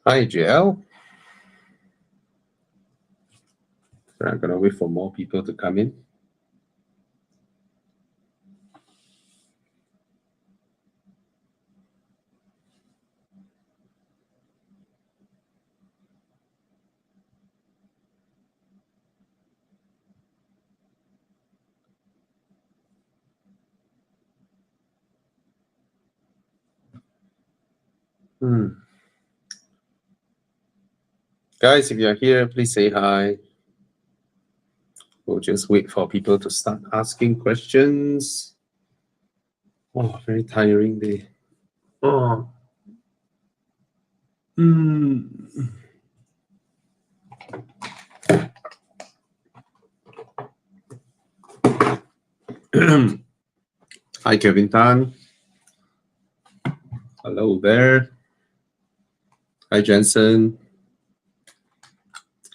Hi, JL. So I'm gonna wait for more people to come in. Guys, if you're here, please say hi. We'll just wait for people to start asking questions. Oh, very tiring day. Oh. Hi, Kevin Tan. Hello there. Hi, Jensen.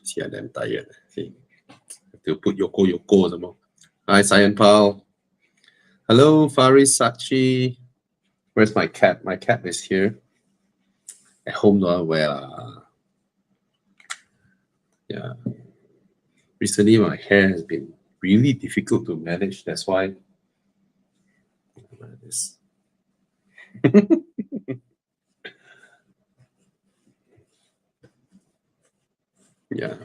See, I'm tired. See, have to put Yoko some more. Hi, Cyan Pal. Hello, Faris Sachi. Where's my cat? My cat is here. At home, no, well, yeah. Recently, my hair has been really difficult to manage. That's why this. Yeah.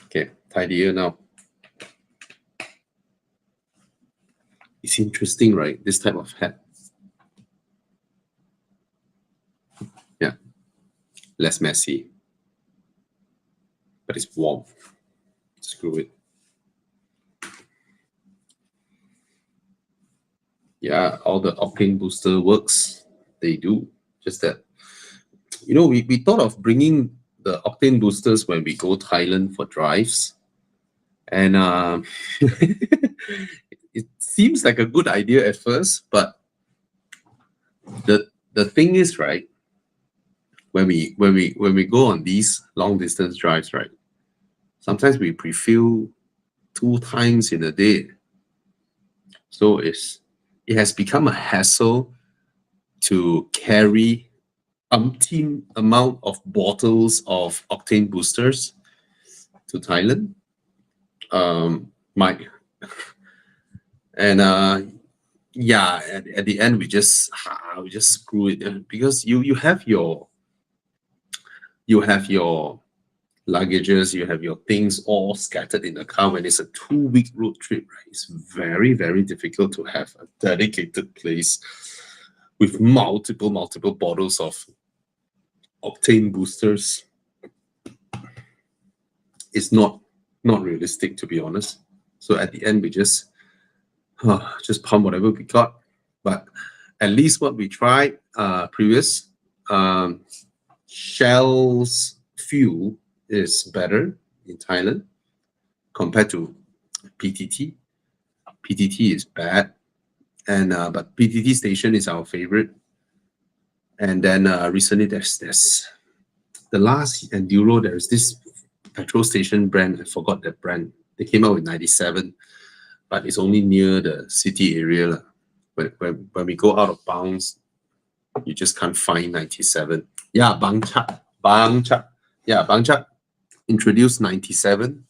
Okay, tidier now. It's interesting, right? This type of hat. Yeah. Less messy. But it's warm. Screw it. Yeah, all the octane booster works. They do. Just that, you know, we thought of bringing the octane boosters when we go Thailand for drives. And it seems like a good idea at first, but the thing is, right, when we go on these long distance drives, right, sometimes we refuel 2 times in a day. So it has become a hassle to carry umpteen amount of bottles of octane boosters to Thailand. And yeah, at the end we just screw it, because you have your luggages, you have your things all scattered in the car. When it's a 2-week road trip, right, it's very, very difficult to have a dedicated place with multiple bottles of octane boosters. It's not realistic, to be honest. So at the end we just pump whatever we got. But at least what we tried previous, Shell's fuel is better in Thailand compared to PTT. PTT is bad, and but PTT station is our favorite. And then recently there's the last Enduro. There's this petrol station brand. I forgot that brand. They came out with 97, but it's only near the city area. When we go out of bounds, you just can't find 97. Yeah, Bangchak. Yeah, Bangchak introduced 97.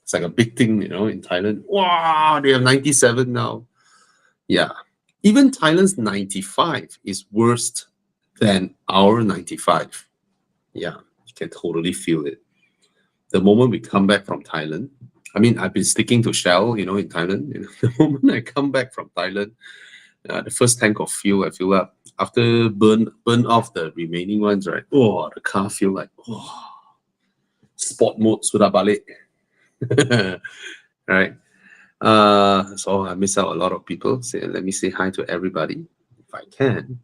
It's like a big thing, you know, in Thailand. Wow, they have 97 now. Yeah. Even Thailand's 95 is worse than our 95. Yeah, you can totally feel it. The moment we come back from Thailand, I mean, I've been sticking to Shell, you know, in Thailand. You know, the moment I come back from Thailand, the first tank of fuel I fill up. After burn off the remaining ones, right? Oh, the car feel like, sport mode sudah balik. Right? So I miss out a lot of people. Let me say hi to everybody, if I can.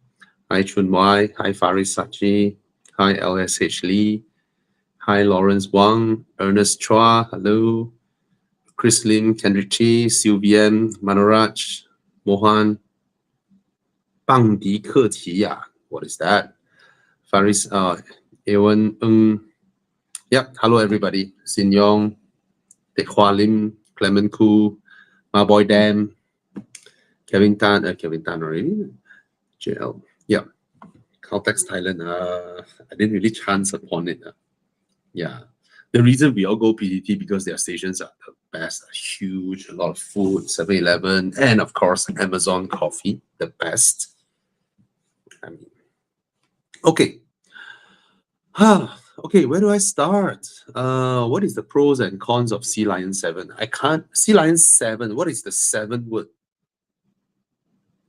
Hi Chun Wai, hi Faris Sachi, hi LSH Lee, hi Lawrence Wang, Ernest Chua, hello, Chris Lim, Kendrick Chi, Sylvian, Manoraj, Mohan, Bang Di Ke Qi. What is that? Faris, Ewan, yep, hello everybody. Sin Yong, Teck Hua Lim, Clement Koo, My Boy Dam, Kevin Tan already. JL, yeah. Caltex Thailand, I didn't really chance upon it. Yeah. The reason we all go PTT because their stations are the best, huge, a lot of food, 7-Eleven, and of course Amazon coffee, the best. I mean, okay. Okay, where do I start? What is the pros and cons of Sealion 7? Sealion 7, what is the 7 word?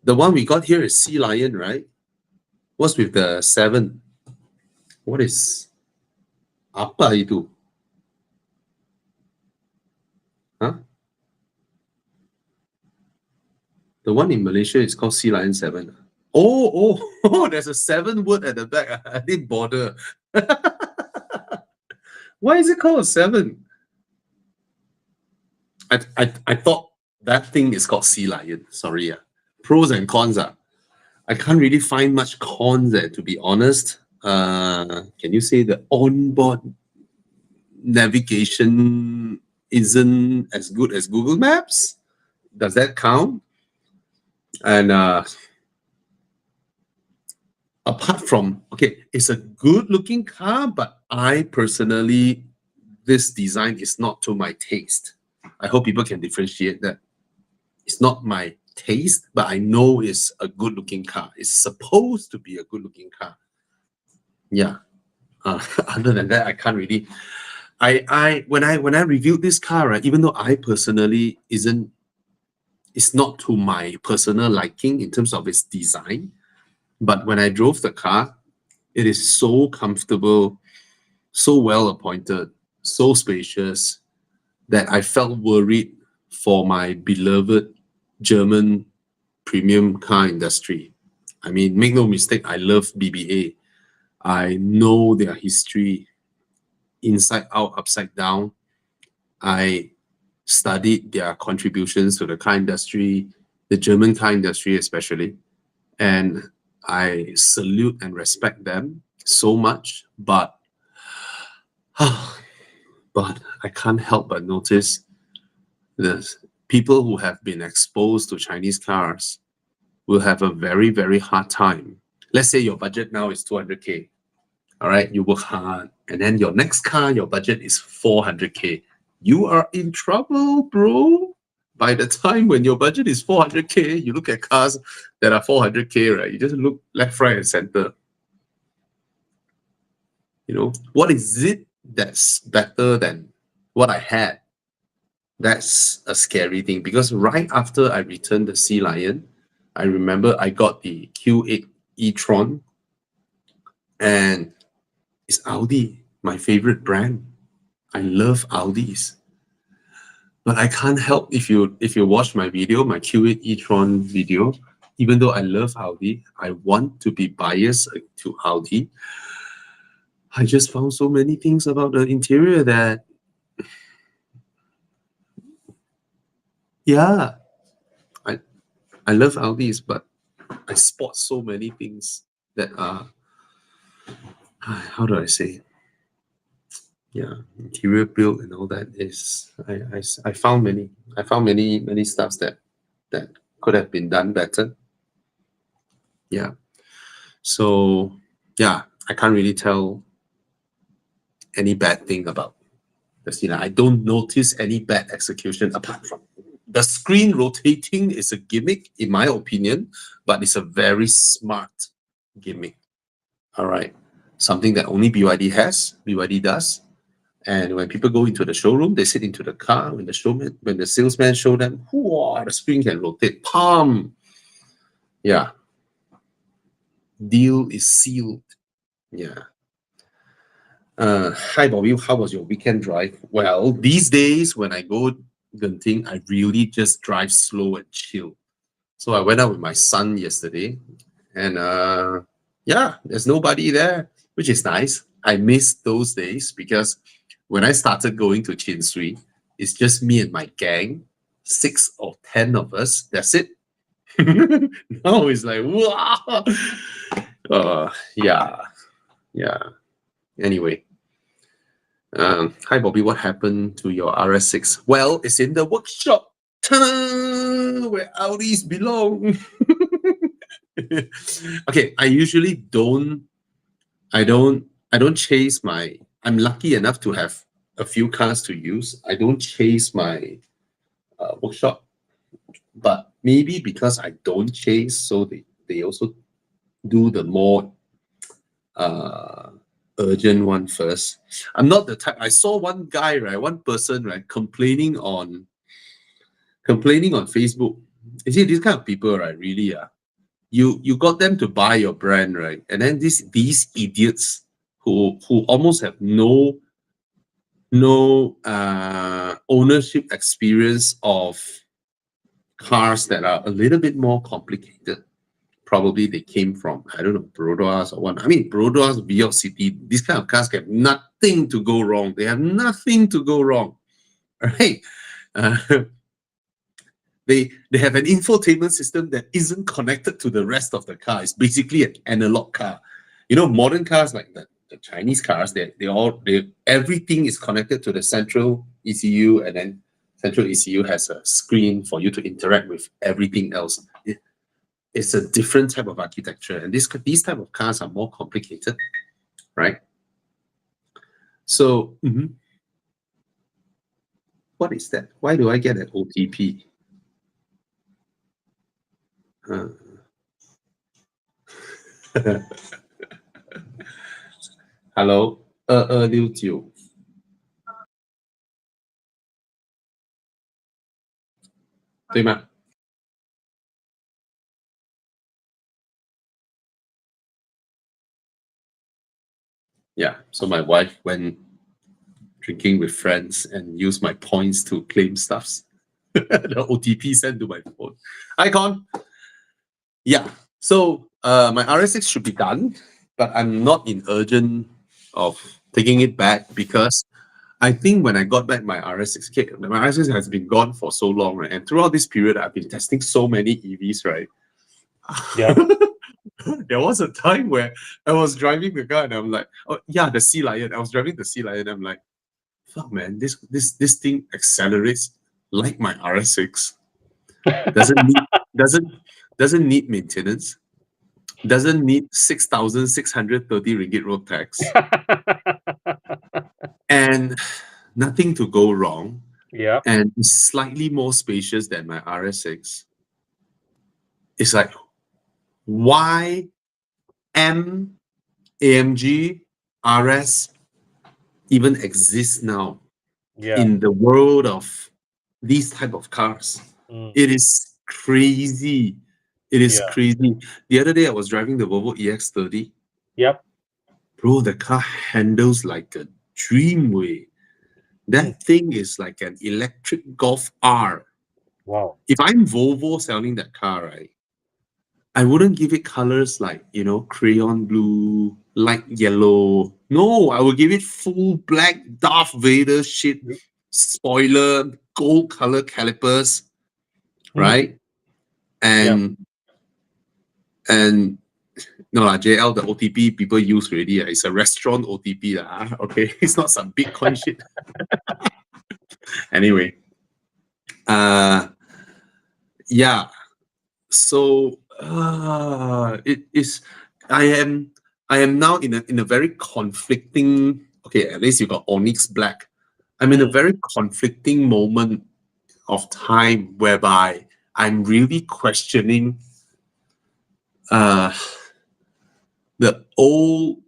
The one we got here is Sealion, right? What's with the 7? What is apa itu? Huh? The one in Malaysia is called Sealion 7. Oh, there's a 7 word at the back. I didn't bother. Why is it called a 7? I thought that thing is called Sealion. Sorry. Pros and cons. I can't really find much cons there, to be honest. Can you say the onboard navigation isn't as good as Google Maps? Does that count? And apart from, okay, it's a good looking car, but I personally, this design is not to my taste. I hope people can differentiate that. It's not my taste, but I know it's a good looking car. It's supposed to be a good looking car. Yeah. Other than that, I can't really. When I reviewed this car, right, even though I personally it's not to my personal liking in terms of its design, but when I drove the car, it is so comfortable, so well appointed, so spacious that I felt worried for my beloved German premium car industry. I mean, make no mistake, I love BBA. I know their history inside out, upside down. I studied their contributions to the car industry, the German car industry especially, and I salute and respect them so much, but I can't help but notice the people who have been exposed to Chinese cars will have a very, very hard time. Let's say your budget now is 200K. All right, you work hard, and then your next car, your budget is 400K. You are in trouble, bro. By the time when your budget is 400K, you look at cars that are 400K, right? You just look left, right, and center. You know, what is it that's better than what I had? That's a scary thing, because right after I returned the Sealion, I remember I got the Q8 e-tron, and it's Audi, my favorite brand. I love Audis. But I can't help, if you watch my video, my Q8 e-tron video, even though I love Audi, I want to be biased to Audi. I just found so many things about the interior that, yeah, I love Audis, but I spot so many things that are, how do I say? Yeah, interior build and all that is, I found many stuffs that could have been done better. Yeah. So yeah, I can't really tell any bad thing about the Sealion. I don't notice any bad execution apart from the screen rotating is a gimmick, in my opinion, but it's a very smart gimmick. All right. Something that only BYD has, BYD does. And when people go into the showroom, they sit into the car. When the salesman show them, whoa, the screen can rotate. Palm. Yeah. Deal is sealed. Yeah. Hi Bobby, how was your weekend drive? Well, these days when I go Genting, I really just drive slow and chill. So I went out with my son yesterday, and yeah, there's nobody there, which is nice. I miss those days because when I started going to Chin Sui, it's just me and my gang, 6 or 10 of us. That's it. Now it's like, wow. Yeah. Anyway, hi Bobby, what happened to your RS6? Well, it's in the workshop. Ta-da! Where Audis belong. Okay, I usually don't. I don't chase my. I'm lucky enough to have a few cars to use. I don't chase my workshop, but maybe because I don't chase, so they also do the more uh urgent one first. I'm not the type. I saw one guy, right, one person, right, complaining on Facebook. You see, these kind of people, right, really, you got them to buy your brand, right, and then these idiots who almost have no ownership experience of cars that are a little bit more complicated. Probably they came from, I don't know, Brodois or what. I mean, Brodois, Biot City, these kind of cars have nothing to go wrong. They have nothing to go wrong, right? Uh, they have an infotainment system that isn't connected to the rest of the car. It's basically an analog car. You know, modern cars like the Chinese cars, everything is connected to the central ECU, and then central ECU has a screen for you to interact with everything else. It's a different type of architecture, and these type of cars are more complicated, right? So, what is that? Why do I get an OTP? Hello, 2269，对吗？ Yeah, so my wife went drinking with friends and used my points to claim stuffs. The OTP sent to my phone. Icon. Yeah, so my RS6 should be done, but I'm not in urgent of taking it back because I think when I got back my RS6, my RS6 has been gone for so long, right? And throughout this period, I've been testing so many EVs, right? Yeah. There was a time where I was driving the car and I'm like, oh yeah, the Sealion. I was driving the Sealion. I'm like, fuck man, this thing accelerates like my RS6. Doesn't need maintenance. Doesn't need 6,630 ringgit road tax. And nothing to go wrong. Yeah. And slightly more spacious than my RS6. It's like, why AMG RS even exists now in the world of these type of cars? It is crazy. It is crazy. The other day I was driving the Volvo EX30. Yep. Bro, the car handles like a dream way. That thing is like an electric Golf R. Wow. If I'm Volvo selling that car, right, I wouldn't give it colors like, crayon blue, light yellow. No, I will give it full black Darth Vader shit, spoiler, gold color calipers, right? And no lah, JL, the OTP people use already. It's a restaurant OTP. Okay, it's not some Bitcoin shit. Anyway, yeah. So it is. I am now in a very conflicting. Okay, at least you got Onyx Black. I'm in a very conflicting moment of time whereby I'm really questioning the old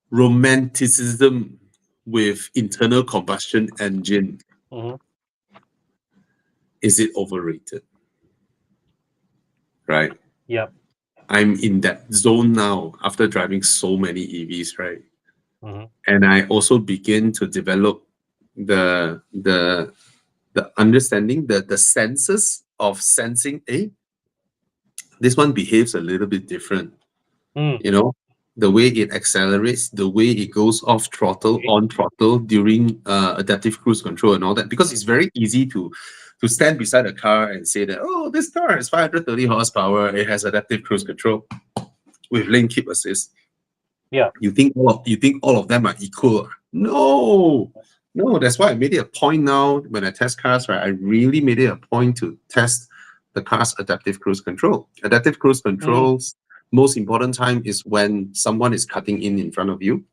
romanticism with internal combustion engine. Is it overrated? Right? Yep. I'm in that zone now after driving so many EVs, right? And I also begin to develop the understanding, the senses of sensing, this one behaves a little bit different. The way it accelerates, the way it goes off throttle, on throttle during adaptive cruise control and all that, because it's very easy to stand beside a car and say that, oh, this car has 530 horsepower, it has adaptive cruise control with lane keep assist. Yeah. You think all of them are equal? No, that's why I made it a point now when I test cars, right? I really made it a point to test the car's adaptive cruise control. Adaptive cruise control's most important time is when someone is cutting in front of you.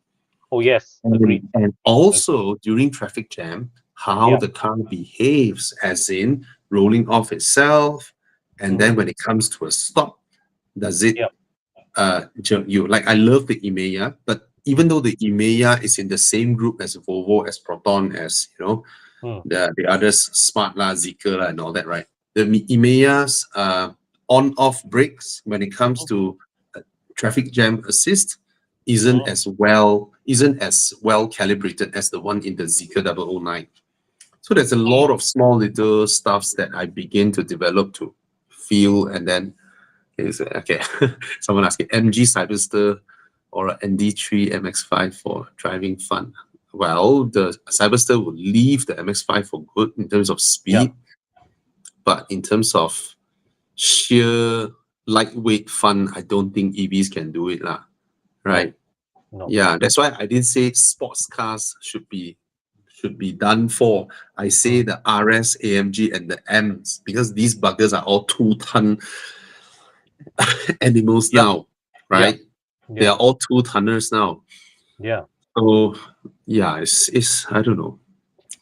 Oh, yes. Agreed. And also during traffic jam, how Yeah. the car behaves, as in rolling off itself, and then when it comes to a stop, does it jerk you? Like, I love the EMEA, but even though the EMEA is in the same group as Volvo, as Proton, as the others, Smart la, Zeekr la, and all that, right? The EMEA's on-off brakes when it comes to traffic jam assist isn't as well calibrated as the one in the Zeekr 009. So there's a lot of small little stuffs that I begin to develop to feel, and then okay, someone asking MG Cyberster or a ND3 MX5 for driving fun. Well, the Cyberster will leave the MX5 for good in terms of speed, but in terms of sheer lightweight fun, I don't think EVs can do it, right? No. Yeah, that's why I didn't say sports cars should be done for. I say the RS, AMG, and the Ms, because these buggers are all 2-ton animals now, right? They are all 2-tonners now. Yeah. So yeah, it's I don't know.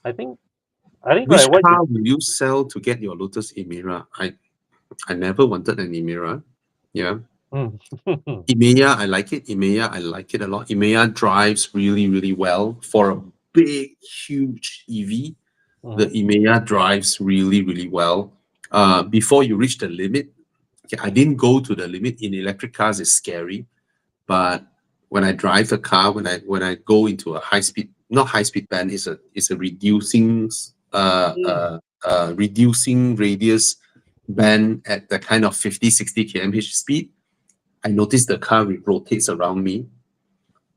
I think Which car will you sell to get your Lotus Emira? I never wanted an Emira. Yeah. Emea, I like it. Emea, I like it a lot. Emea drives really, really well for a big, huge EV. The Emea drives really, really well. Before you reach the limit, okay, I didn't go to the limit. In electric cars, it's scary, but when I drive the car, when I go into a not high speed band, it's a reducing reducing radius band at the kind of 50-60 km/h speed. I notice the car rotates around me,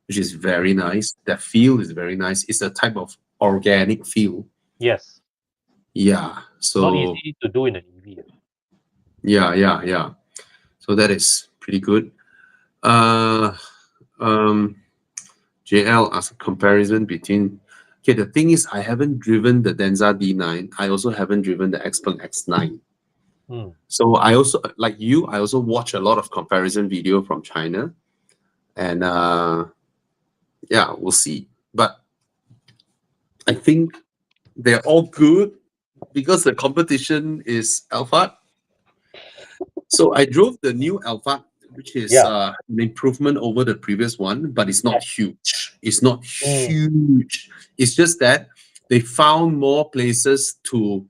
which is very nice. The feel is very nice. It's a type of organic feel. Yes. Yeah. So not easy to do in an EV. Yeah. So that is pretty good. JL asked a comparison between. Okay, the thing is, I haven't driven the Denza D9. I also haven't driven the Xpeng X9. So I also, like you, I also watch a lot of comparison video from China, and yeah, we'll see. But I think they're all good because the competition is Alphard. So I drove the new Alphard, which is an improvement over the previous one, but it's not huge. It's not huge. It's just that they found more places to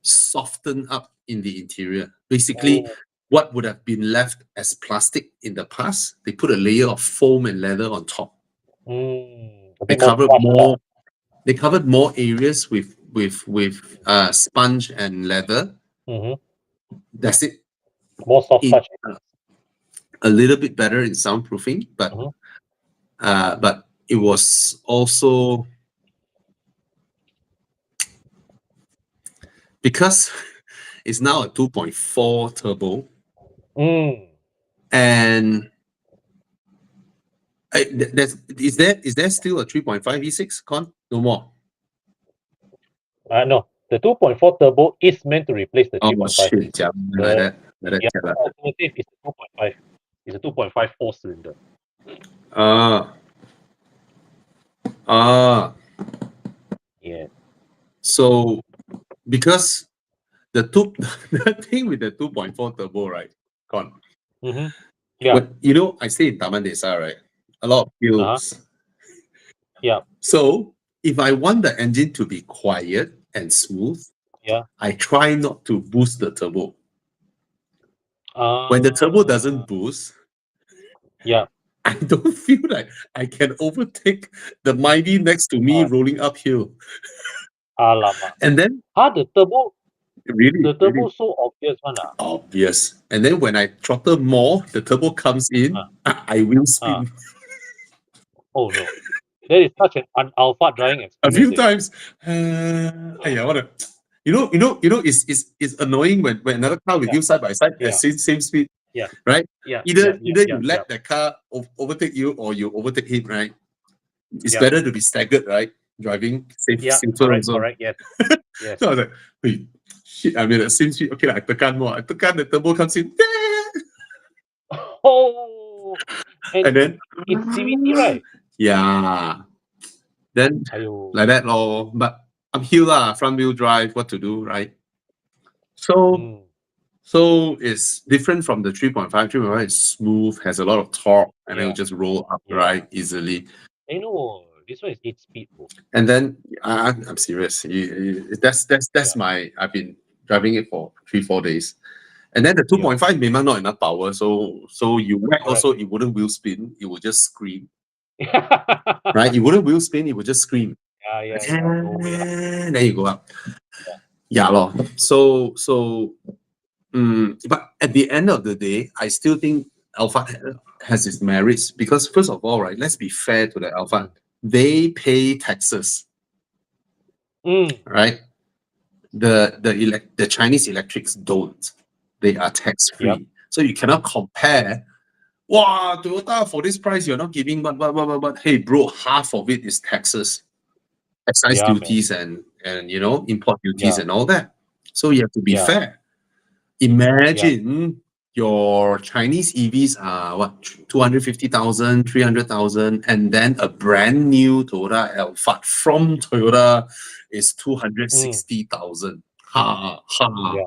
soften up in the interior. Basically, what would have been left as plastic in the past, they put a layer of foam and leather on top. They covered more. They covered more areas with sponge and leather. That's it. More soft touch. A little bit better in soundproofing, but it was also because it's now a 2.4 turbo, and is there still a 3.5 V6 con? No more. No, the 2.4 turbo is meant to replace the 3.5. Shit, The alternative is the 2.5. It's a 2.5 4-cylinder. Yeah. So because the thing with the 2.4 turbo, right, con. Yeah. But you know, I stay in Taman Desa, right? A lot of hills. Yeah. So if I want the engine to be quiet and smooth, I try not to boost the turbo. When the turbo doesn't boost, I don't feel like I can overtake the mighty next to me rolling uphill. Alamak. And then the turbo, really so obvious one. Obvious. And then when I throttle more, the turbo comes in, I will spin. Oh no. That is such an alpha driving experience. A few times. It's annoying when another car with you side by side at same speed. Yeah. Right? Yeah. Either you let the car overtake you or you overtake him, right? It's better to be staggered, right? driving safe, Yeah, safer correct, also. correct. Yes, yes. So I was like, wait, shit, I'm in a same street. Okay, I tekan more. I tekan, the turbo comes in. Oh, and And then, it's CVT, right? yeah. Then, Ayo. like that, lor. But uphill, front wheel drive, what to do, right? So, Mm, so it's different from the 3.5. 3.5 is smooth, has a lot of torque, and then yeah, it just roll up, yeah. right, easily. I know this one is 8 speed, bro. And then I'm serious. That's Yeah, my. I've been driving it for 3-4 days, and then the yeah, 2.5 maybe not enough power. So you whack correct. also, it wouldn't wheel spin. It would just scream, right? It wouldn't wheel spin. It would just scream, Yeah. No way. and then you go up. Yeah. Yeah, lor. But at the end of the day, I still think Alphard has its merits because first of all, right, let's be fair to the Alphard. They pay taxes, Mm, right? The Chinese electrics don't. They are tax free. yep. So you cannot compare. Wow, Toyota for this price you're not giving, but hey, bro, half of it is taxes, excise Yeah, man. duties, and import duties Yeah, and all that. So you have to be yeah, fair. Imagine your Chinese EVs are what, 250,000, 300,000, and then a brand new Toyota Alphard from Toyota is 260,000. Ha ha. yeah.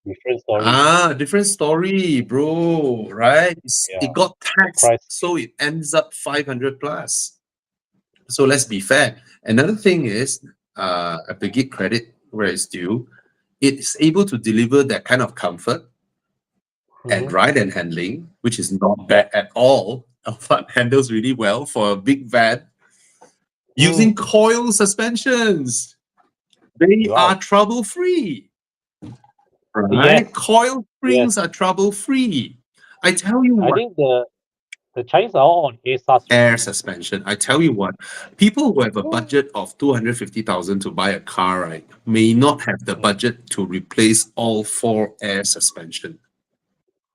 Different story. Different story, bro. Right? Yeah, It got the taxed, price. so it ends up 500 plus. So let's be fair. Another thing is, I have to give credit where it's due. It's able to deliver that kind of comfort and Mhm. ride and handling, which is not bad at all. Alphard handles really well for a big van using Mm, coil suspensions. They are wow. trouble-free, Yes, right? Coil yes. springs are trouble-free. I tell you I what, think the Chinese are all on ASAS air already. suspension. I tell you what, people who have a budget of 250,000 to buy a car, right, may not have the budget to replace all 4 air suspension.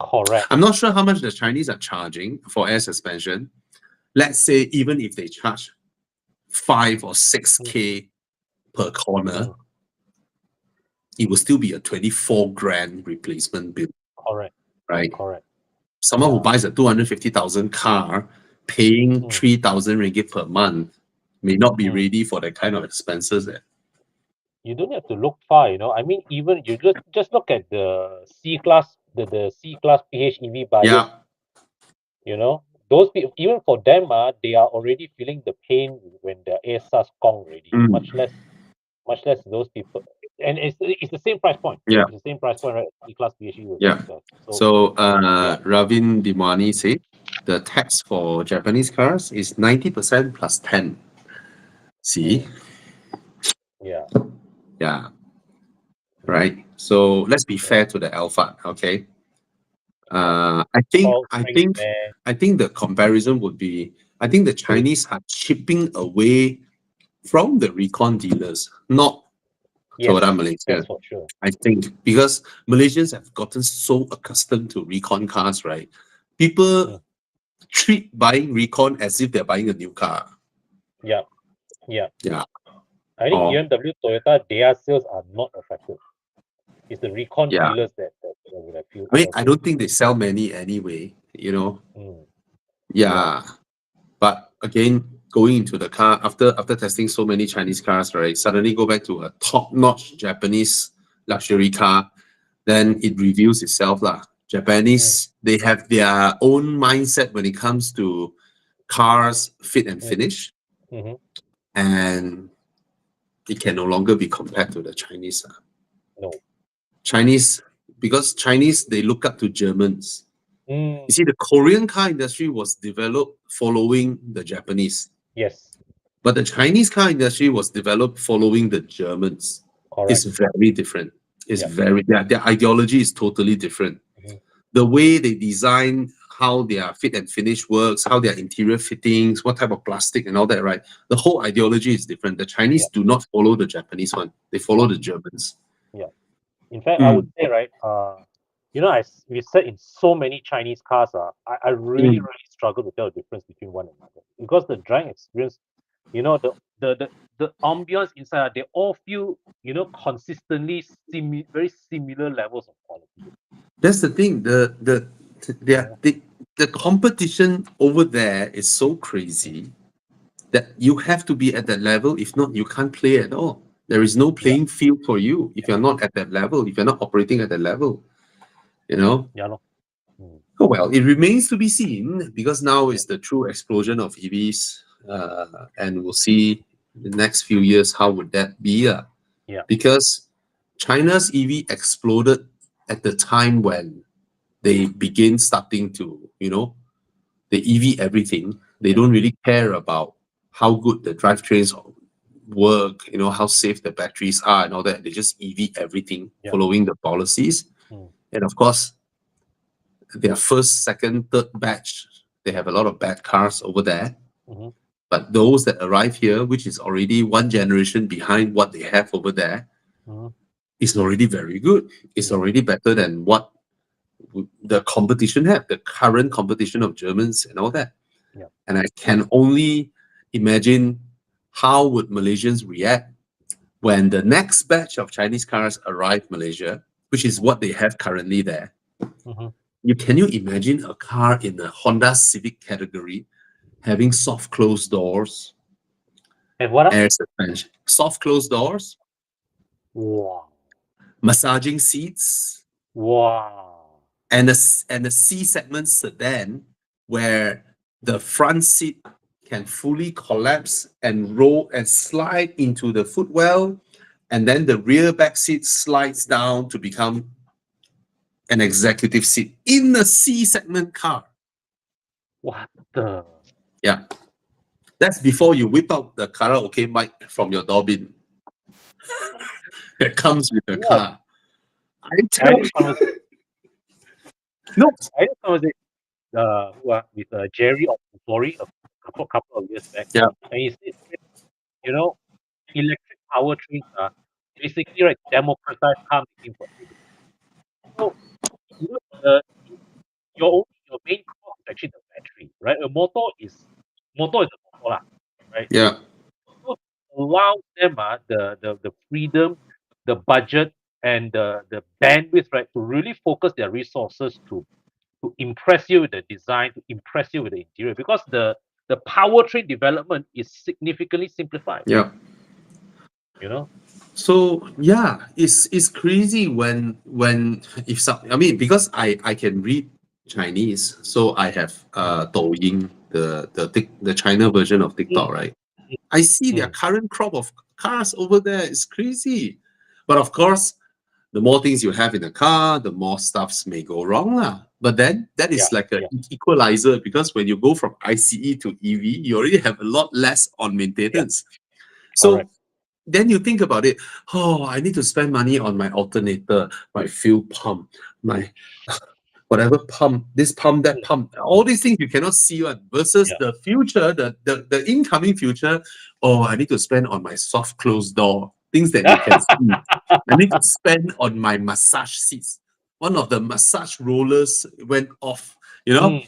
Correct. I'm not sure how much the Chinese are charging for air suspension. Let's say even if they charge 5 or 6K per corner, Mm, it will still be a 24 grand replacement bill, correct. right? Correct. Someone who Yeah. buys a 250,000 car paying Mm, 3,000 ringgit per month may not be mm. ready for that kind of expenses. You don't have to look far, you know. I mean, even you just look at the C class, the C class PHEV buyers, Yeah. you know. Those people, even for them, they are already feeling the pain when the ASAS gone already. Mm. Much less those people. And it's the same price point. Yeah. It's the same price point, right? C class PHEV was Yeah. so So yeah. Ravin Dimani said the tax for Japanese cars is 90% plus 10. See? Yeah. Yeah. Right. So let's be fair to the Alphard, okay? I think Call I Frank think man. I think the comparison would be, I think the Chinese are chipping away from the recon dealers, not Yes, Toyota Malaysia. that's for sure. I think because Malaysians have gotten so accustomed to recon cars, right? People treat buying recon as if they're buying a new car. Yeah. Yeah. Yeah. I think Or BMW, Toyota, their sales are not affected. It's the recon yeah. dealers that would have feel. I mean, I don't think they sell many anyway, Mm, Yeah. But again, going into the car after testing so many Chinese cars, right? Suddenly go back to a top-notch Japanese luxury car, then it reveals itself lah. Japanese, they have their own mindset when it comes to cars fit and finish, mhm. and it can no longer be compared to the Chinese. No. Chinese, because Chinese, they look up to Germans. Mm, You see, the Korean car industry was developed following the Japanese, yes. but the Chinese car industry was developed following the Germans. It's Correct. very different. It's Yep. their ideology is totally different. Mhm. The way they design, how their fit and finish works, how their interior fittings, what type of plastic and all that, right? The whole ideology is different. The Chinese Yep. do not follow the Japanese one. They follow the Germans. Yeah. In fact, I would say, right, we said in so many Chinese cars, I really, really struggle to tell the difference between one another because the driving experience You know, the ambience inside, they all feel, consistently very similar levels of quality. That's the thing. They are, Yeah, the competition over there is so crazy that you have to be at that level. If not, you can't play at all. There is no yeah, playing field for you if yeah, you're not at that level, if you're not operating at that level, you know? yeah, no. Mm, Oh, well, it remains to be seen because now yeah, is the true explosion of EVs, and we'll see the next few years how would that be. yeah, Because China's EV exploded at the time when they begin starting to, the EV everything. They yeah, don't really care about how good the drivetrains work, how safe the batteries are and all that. They just EV everything, yeah. following the policies. Mm, And of course, their first, second, third batch, they have a lot of bad cars over there. mm-hmm, But those that arrive here, which is already one generation behind what they have over there, mm-hmm, is already very good. It's yeah, already better than what the competition have, the current competition of Germans and all that. yeah, And I can only imagine how would Malaysians react when the next batch of Chinese cars arrive Malaysia, which is what they have currently there. mm-hmm. Can you imagine a car in the Honda Civic category having soft closed doors, And what up? air suspension, soft closed doors, Wow, massaging seats, wow, and a C segment sedan where the front seat can fully collapse and roll and slide into the footwell, and then the rear back seat slides down to become an executive seat in a C segment car. what the? Yeah, that's before you whip out the karaoke mic from your door bin that comes with the What? car. I I tell had you, this conversation. no, I had this conversation with Jerry of Flori a couple of years back, yeah, and he said, you know, electric powertrains are basically right democratized car making for everybody. So you know, your main cost is actually the battery, right? A motor is a motor lah, right? yeah, So allow them the freedom, the budget, and the bandwidth, right, to really focus their resources to impress you with the design, to impress you with the interior, because the powertrain development is significantly simplified. yeah. You know? So yeah, it's crazy when if some, I mean, because I can read Chinese, so I have Mm, Douyin, the China version of TikTok, mm, right? I see their mm. current crop of cars over there is crazy. But of course, the more things you have in a car, the more stuffs may go wrong lah. But then that Yeah, is like an yeah, equalizer because when you go from ICE to EV, you already have a lot less on yeah. maintenance. So Correct. then you think about it. Oh, I need to spend money on my alternator, my fuel pump, my whatever pump, this pump, that Mm, pump. All mm. these things you cannot see one versus Yeah. the future, the incoming future. Oh, I need to spend on my soft closed door, things that you can see. I need to spend on my massage seats. One of the massage rollers went off. You know, Mm,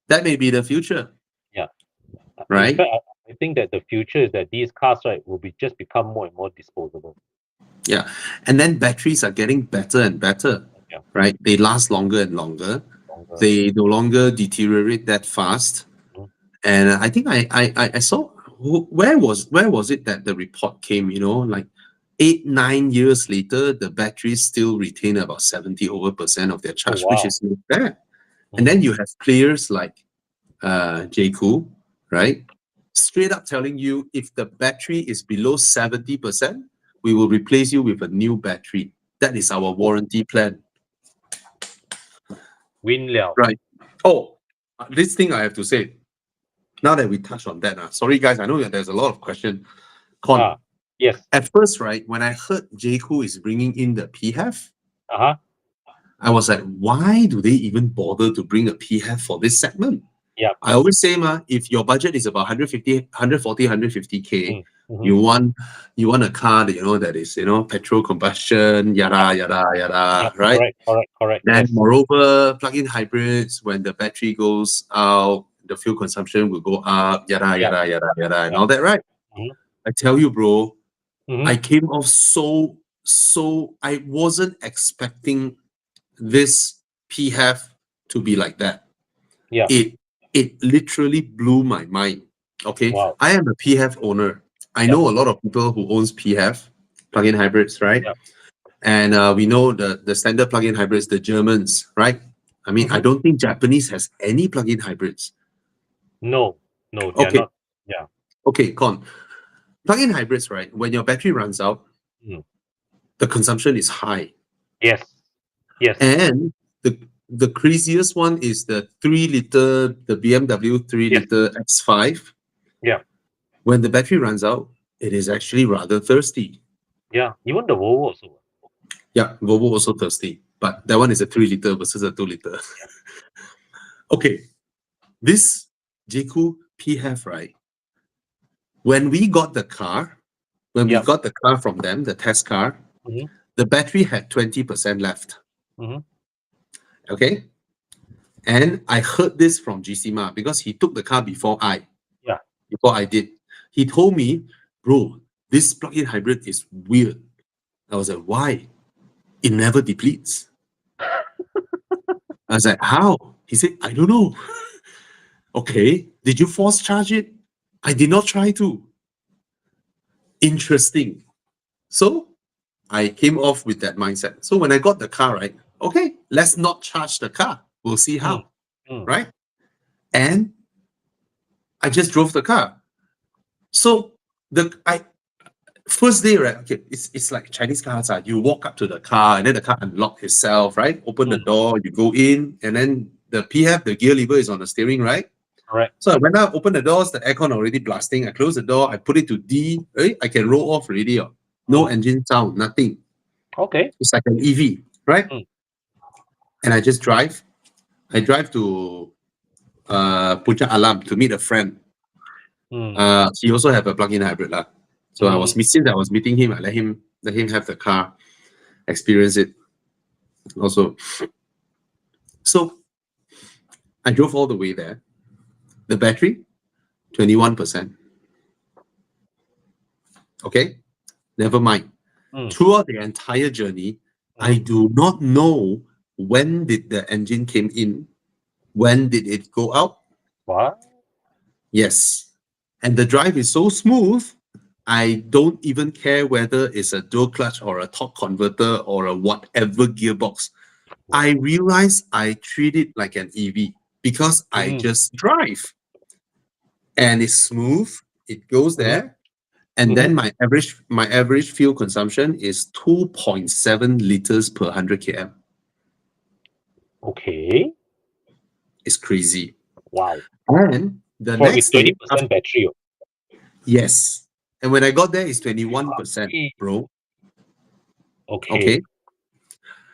that may be the future, yeah. In right? fact, I think that the future is that these cars, right, will be just become more and more disposable. Yeah. And then batteries are getting better and better, Yeah. right? They last longer and longer. Longer. They no longer deteriorate that fast. Mm. And I think I saw where was it that the report came, like 8-9 years later, the batteries still retain about 70 over percent of their Oh charge, which wow. is not bad. And Mm. then you have players like JCOO, right? Straight up telling you if the battery is below 70%, we will replace you with a new battery. That is our Oh, warranty plan. win liao. Right. Oh, this thing I have to say, now that we touched on that, sorry guys, I know that there's a lot of question. Con, Ah, yes. at first, right, when I heard JCOO is bringing in the PHEV, Uh-huh. I was like, why do they even bother to bring a PHEV for this segment? Yeah. I always say, if your budget is about 150, 140, 150K, Mm. Mm-hmm. you want a car that is, petrol combustion, Yeah. yada, Yeah. right? Correct. Then Yes. moreover, plug-in hybrids, when the battery goes out, the fuel consumption will go up, yada, Yeah. yada, yada, yada, and Yeah. all that, right? Mhm. I tell you, bro, Mhm. I came off so I wasn't expecting this PHEV to be like that. Yeah. It literally blew my mind. Okay, Wow. I am a PHEV owner. I Yeah. know a lot of people who owns PHEV, plug-in hybrids, right? Yeah. And we know the standard plug-in hybrids, the Germans, right? I mean, I Mhm. don't think Japanese has any plug-in hybrids. No, they are Okay, not. Yeah. okay, con. Plug-in hybrids, right? When your battery runs out, Mm. the consumption is high. Yes. Yes. And the craziest one is the 3-liter, the BMW 3-liter X5. Yeah. When the battery runs out, it is actually rather thirsty. Yeah. Even the Volvo also. Yeah, Volvo also thirsty, but that one is a 3-liter versus a 2-liter. Okay, this JQ PHEV, right? When we got the car, Yeah. from them, the test car, Mhm. the battery had 20% left. Mhm. Okay, and I heard this from GCMA because he took the car before I did. He told me, bro, this plug-in hybrid is weird. I was like, why? It never depletes. I was like, how? He said, I don't know. Okay, did you force charge it? I did not try to. Interesting. So I came off with that mindset. So when I got the car, right? Okay, let's not charge the car. We'll see Mm. how, Mm. right? And I just drove the car. So first day, right? Okay, it's like Chinese cars. You walk up to the car and then the car unlock itself, right? Open the Mm. door, you go in, and then the PHEV, the gear lever is on the steering, right? Correct. So I went out, open the doors, the aircon already blasting. I close the door, I put it to D. I can roll off already. No Mm. engine sound, nothing. Okay. It's like an EV, right? Mm. And I just drive. I drive to Puncak Alam to meet a friend. Mm. He also have a plug-in hybrid lah. So Mhm. since I was meeting him, I let him have the car, experience it also. So I drove all the way there. The battery, 21%. Okay, never mind. Mm. Throughout the entire journey, I Mhm. do not know when did the engine came in, when did it go out. What? Yes, and the drive is so smooth. I don't even care whether it's a dual clutch or a torque converter or a whatever gearbox. I realize I treat it like an EV because I Mm. just drive and it's smooth. It goes Mhm. there. And Mhm. then my average fuel consumption is 2.7 liters per 100 km. Okay. It's crazy. Wow. And the For with next day, 20% battery. yes. And when I got there, it's 21%, Eh, bro. Okay. Okay.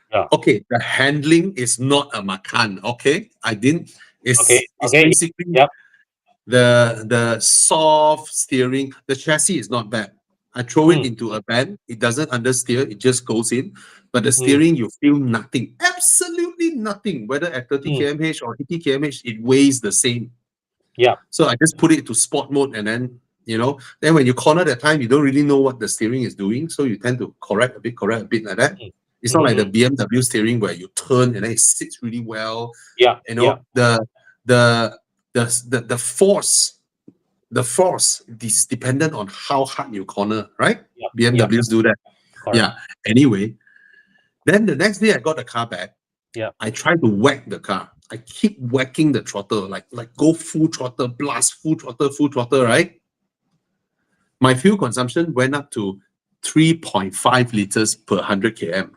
Yeah. Okay. The handling is not a makan. Okay. I didn't. Okay. It's Okay. basically Yep. the soft steering. The chassis is not bad. I throw it Mm. into a bend. It doesn't understeer. It just goes in. But the Mm. steering, you feel nothing. Absolutely nothing. Whether at 30 Mm. kmh or 80 kmh, it weighs the same. Yeah. So I just put it to sport mode, and then then when you corner that time, you don't really know what the steering is doing, so you tend to correct a bit like that. Mm. It's not like the Mhm. BMW steering where you turn and then it sits really well. Yeah. Yeah. The the force is dependent on how hard you corner, right? Yeah. Yeah. BMWs do that. Correct. Yeah. Anyway, then the next day I got the car back. Yeah. I try to whack the car. I keep whacking the throttle, like go full throttle, blast full throttle, right? My fuel consumption went up to 3.5 liters per 100 km.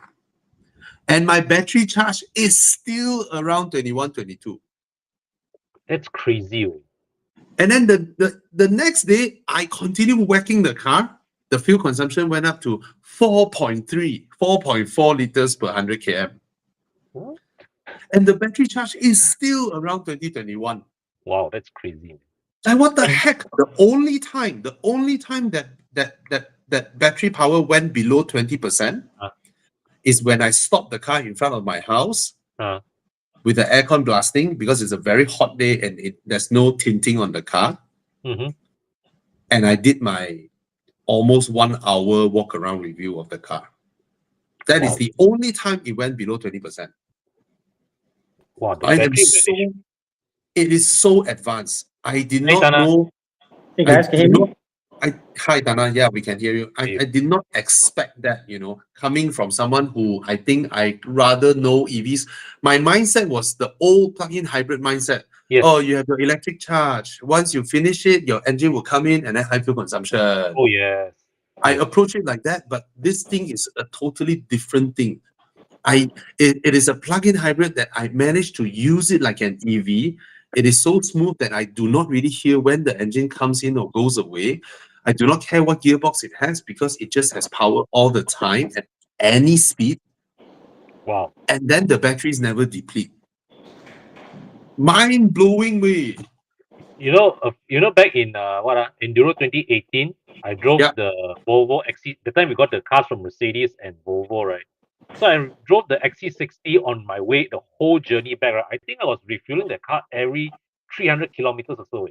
And my battery charge is still around 21, 22. That's crazy. And then the next day, I continue whacking the car. The fuel consumption went up to 4.4 liters per 100 km. What? And the battery charge is still around 2021. Wow, that's crazy. Like, what the And heck? The only time that battery power went below 20% uh, is when I stopped the car in front of my house. uh, with the aircon blasting because it's a very hot day and there's no tinting on the car. Mm-hmm. And I did my almost 1 hour walk around review of the car. That is Wow. the only time it went below 20%. Wow, the I am battery so, management. it is so advanced. I did Hey, not Tana. know, Hey I guys, can you did hear not, me? hi Dana, yeah, we can hear you. Hey, I did not expect that, coming from someone who I think I rather know EVs. My mindset was the old plug-in hybrid mindset. yes. Oh, you have your electric charge. Once you finish it, your engine will come in and then high fuel consumption. Oh, yes. I Yes. approach it like that, but this thing is a totally different thing. It is a plug-in hybrid that I managed to use it like an EV. It is so smooth that I do not really hear when the engine comes in or goes away. I do not care what gearbox it has because it just has power all the time at any speed, Wow. and then the batteries never deplete. Mind-blowing way. Back in Enduro 2018, I drove Yeah. the Volvo XC. The time we got the cars from Mercedes and Volvo, right? So I drove the XC60 on my way the whole journey back. Right? I think I was refueling the car every 300 kilometers or so.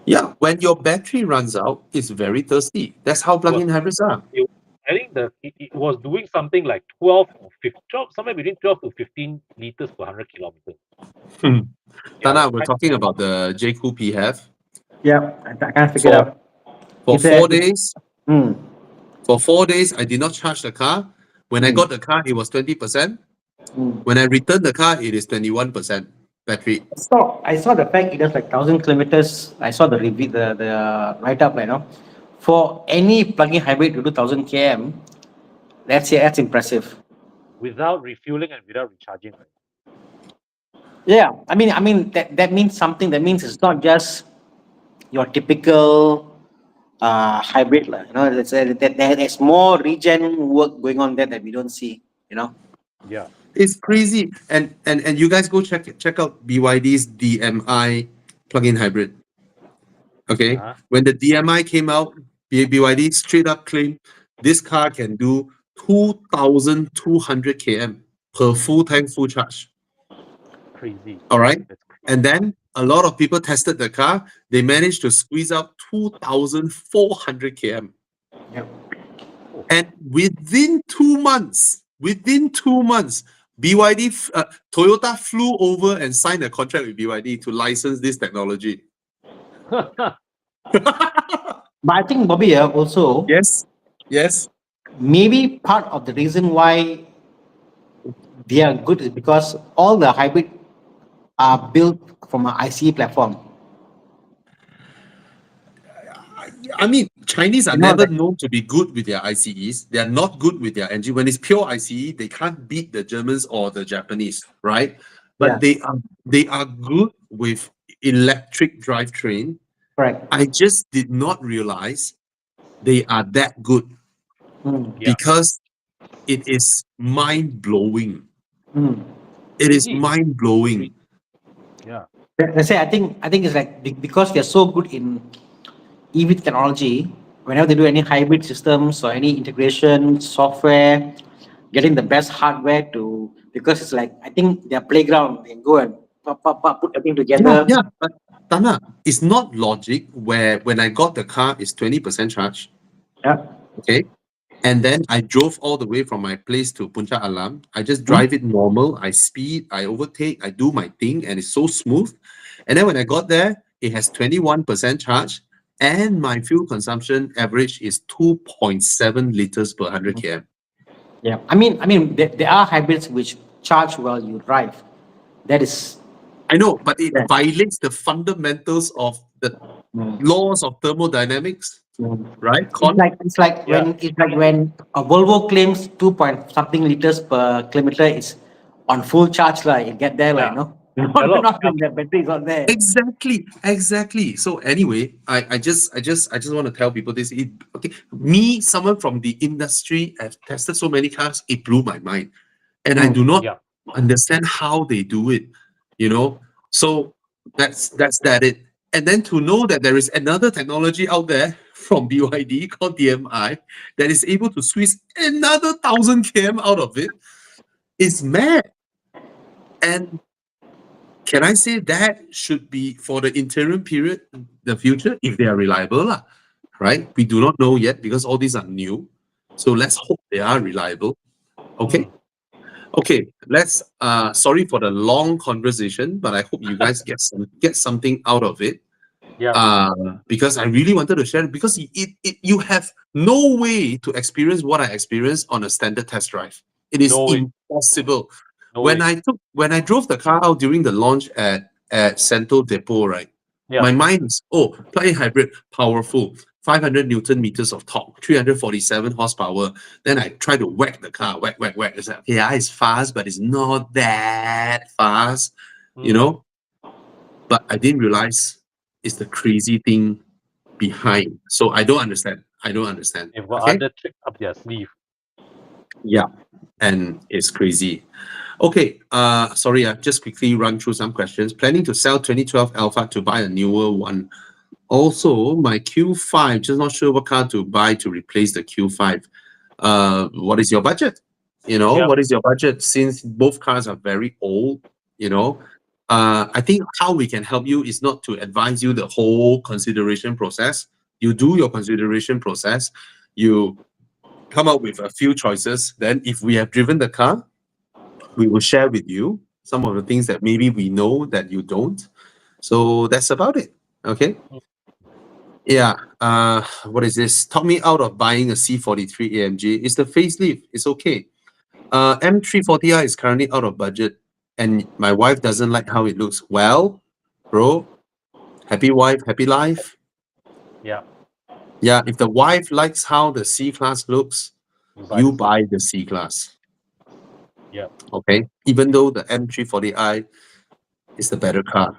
Yeah, when your battery runs out, it's very thirsty. That's how It was, plug-in hybrids are. I think it was doing something like 12 or 15, 12, somewhere between 12 to 15 liters per 100 kilometers. Hmm. Yeah, it Tana, was we're quite talking fast. about the J Coupe PHEV. Yeah, I can't figure it For out. for It's a, 4 days, hmm, For 4 days, I did not charge the car. When I got the car, it was 20%. hmm. When I returned the car, it is 21% battery. I saw the fact it does like 1,000 kilometers. I saw the review, the write up, for any plug-in hybrid to do 1,000 km. That's impressive. Without refueling and without recharging, right? Yeah, I mean that means something. That means it's not just your typical hybrid, lah. There's more regen work going on there that we don't see. Yeah. It's crazy. And you guys go check out BYD's DMI plug-in hybrid. Okay. Uh-huh. When the DMI came out, BYD straight up claimed this car can do 2,200 km per full tank full charge. Crazy. All right. That's And then a lot of people tested the car. They managed to squeeze out 2,400 km. Yep. And within 2 months, BYD, Toyota flew over and signed a contract with BYD to license this technology. But I think Bobby also Yes. maybe part of the reason why they are good is because all the hybrid are built from an ICE platform. I mean, Chinese are You know, never like, known to be good with their ICEs. They are not good with their engine. When it's pure ICE, they can't beat the Germans or the Japanese, right? Yeah. But they are good with electric drivetrain. correct. I just did not realize they are that good Mm, Yeah. because it is mind-blowing. mm. It is Crazy. mind-blowing. Yeah. Let's say I think it's like because they're so good in EV technology. Whenever they do any hybrid systems or any integration software, getting the best hardware to because it's like I think their playground. They go and put everything together. Yeah. But Tana, it's not logic where when I got the car, it's 20% charge. Yeah. Okay. And then I drove all the way from my place to Puncak Alam. I just Hmm. drive it normal. I speed, I overtake, I do my thing, and it's so smooth. And then when I got there, it has 21% charge, and my fuel consumption average is 2.7 liters per 100 km. Yeah. I mean, there are hybrids which charge while you drive. That is. I know, but it Yeah. violates the fundamentals of the Mm. laws of thermodynamics, Mm. right? It's like Yeah. when a Volvo claims 2 point something liters per kilometer is on full charge, like you get there, like Yeah. not, A lot of not when the battery is not there. Exactly. So anyway, I just want to tell people this. Okay, me, someone from the industry, have tested so many cars, it blew my mind, and I do not Yeah. understand how they do it. So that's it. And then to know that there is another technology out there from BYD called DMI that is able to squeeze another 1,000 km out of it is mad. And Can I say that should be for the interim period, the future, if they are reliable, lah, right? We do not know yet because all these are new. So let's hope they are reliable. Okay. Okay. Let's sorry for the long conversation, but I hope you guys get something out of it. Yeah. Because I really wanted to share it because you have no way to experience what I experienced on a standard test drive. It is No way. impossible. No When way. I drove the car out during the launch at Santo Depot, right? Yeah. My mind is, plug-in hybrid, powerful, 500 Newton meters of torque, 347 horsepower. Then I try to whack the car, whack. It's like, okay, yeah, it's fast, but it's not that fast, you know? But I didn't realize it's the crazy thing behind. So I don't understand. They've got Okay? other tricks up their sleeve. Yeah. And it's crazy. Okay, sorry, I just quickly run through some questions. Planning to sell 2012 Alphard to buy a newer one. Also, my Q5, just not sure what car to buy to replace the Q5. What is your budget? Yeah. What is your budget? Since both cars are very old, I think how we can help you is not to advise you the whole consideration process. You do your consideration process, you come up with a few choices. Then if we have driven the car, we will share with you some of the things that maybe we know that you don't. So that's about it. Okay. Yeah. What is this? Talk me out of buying a C43 AMG. It's the facelift. It's okay. M340i is currently out of budget, and my wife doesn't like how it looks. Well, bro, happy wife, happy life. Yeah. Yeah. If the wife likes how the C class looks, you buy the C class. Yeah. Okay. Even though the M340i is the better car.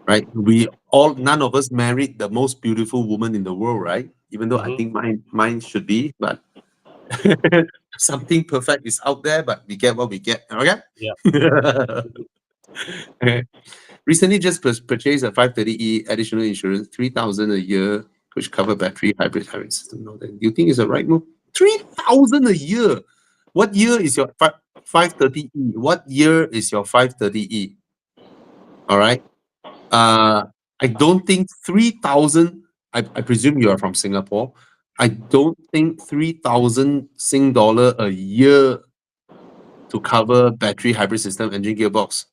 Right? None of us married the most beautiful woman in the world, right? Even though I think mine should be, but something perfect is out there, but we get what we get. Okay? Yeah. Okay. Recently just purchased a 530e additional insurance, 3,000 a year, which cover battery hybrid system. Do you think it's a right move? 3,000 a year. What year is your 530e? What year is your 530e? All right. I don't think 3,000, I presume you are from Singapore. I don't think 3,000 Sing dollar a year to cover battery hybrid system engine gearbox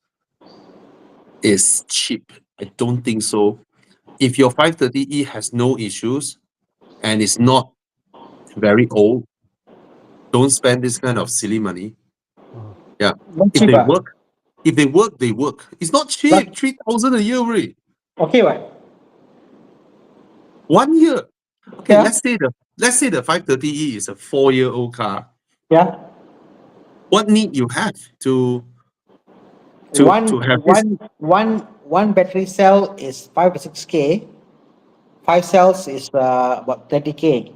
is cheap. I don't think so. If your 530e has no issues and is not very old, don't spend this kind of silly money. Yeah. Not If cheap, they work, they work. It's not cheap. But- 3,000 a year, really. Okay, what? 1 year. Okay, Yeah. let's say the 530e is a 4-year-old car. Yeah. What need you have to One have this? one battery cell is 5 to 6K. 5 cells is about 30K.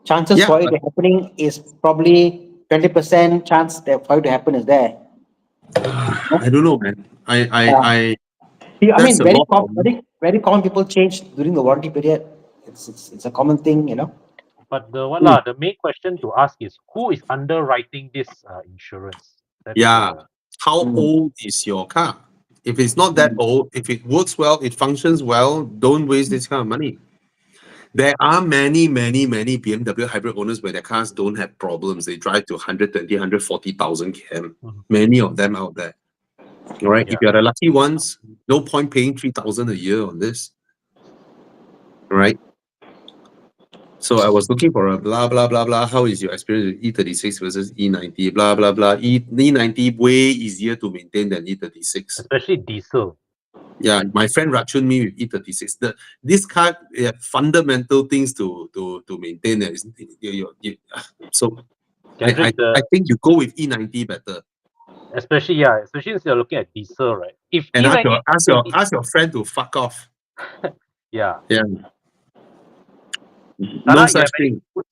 Chances Yeah, for it but- happening is probably 20% chance that for it to happen is there. I don't know, man. I See, I That's mean, a lot of very common people change during the warranty period. It's a common thing, But the main question to ask is who is underwriting this insurance? That's, yeah. How Mm. old is your car? If it's not that old, if it works well, it functions well, don't waste this kind of money. There are many BMW hybrid owners where their cars don't have problems. They drive to 120, 140,000 km. Many of them out there. All right. If Yeah. you're the lucky ones, no point paying 3,000 a year on this. All right. So I was looking for a blah blah blah blah. How is your experience with E36 versus E90? Blah blah blah. E90 way easier to maintain than E36. Especially diesel. Yeah, my friend Rachun me with E36. This car fundamental things to maintain. So Kendrick, I think you go with E90 better. especially since you're looking at diesel, right? If And E90 ask your friend to fuck off. yeah. Yeah. Tara, No you such have any thing. input?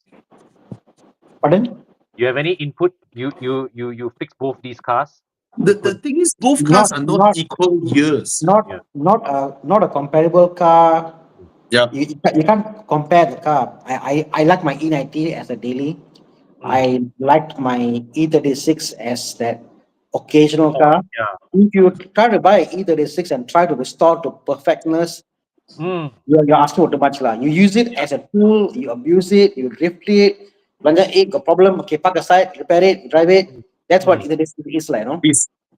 Pardon? You have any input? You fix both these cars? The thing is, both cars are not equal years. Not a comparable car. Yeah. You can't compare the car. I like my E90 as a daily. I liked my E36 as that occasional car. Yeah. If you try to buy E36 and try to restore to perfectness, Mm. you're asking for too much lah. You use it as a tool, you abuse it, you drift it. Belanja got problem, okay, park aside, repair it, drive it. That's what Mm. E36 is like, no?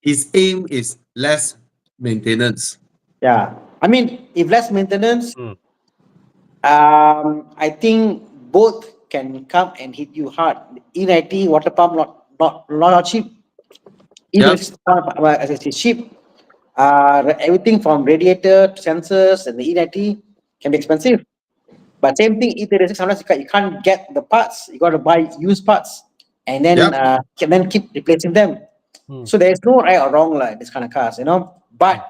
His aim is less maintenance. Yeah. I mean, if less maintenance, Mm. I think both can come and hit you hard. E90 water pump not cheap. Yep. E36 as I say cheap. Everything from radiator to sensors and the E90 can be expensive. But same thing, E36 sometimes you can't get the parts. You got to buy used parts and then Yep. can then keep replacing them. Mm. So there is no right or wrong like this kind of cars, you know. But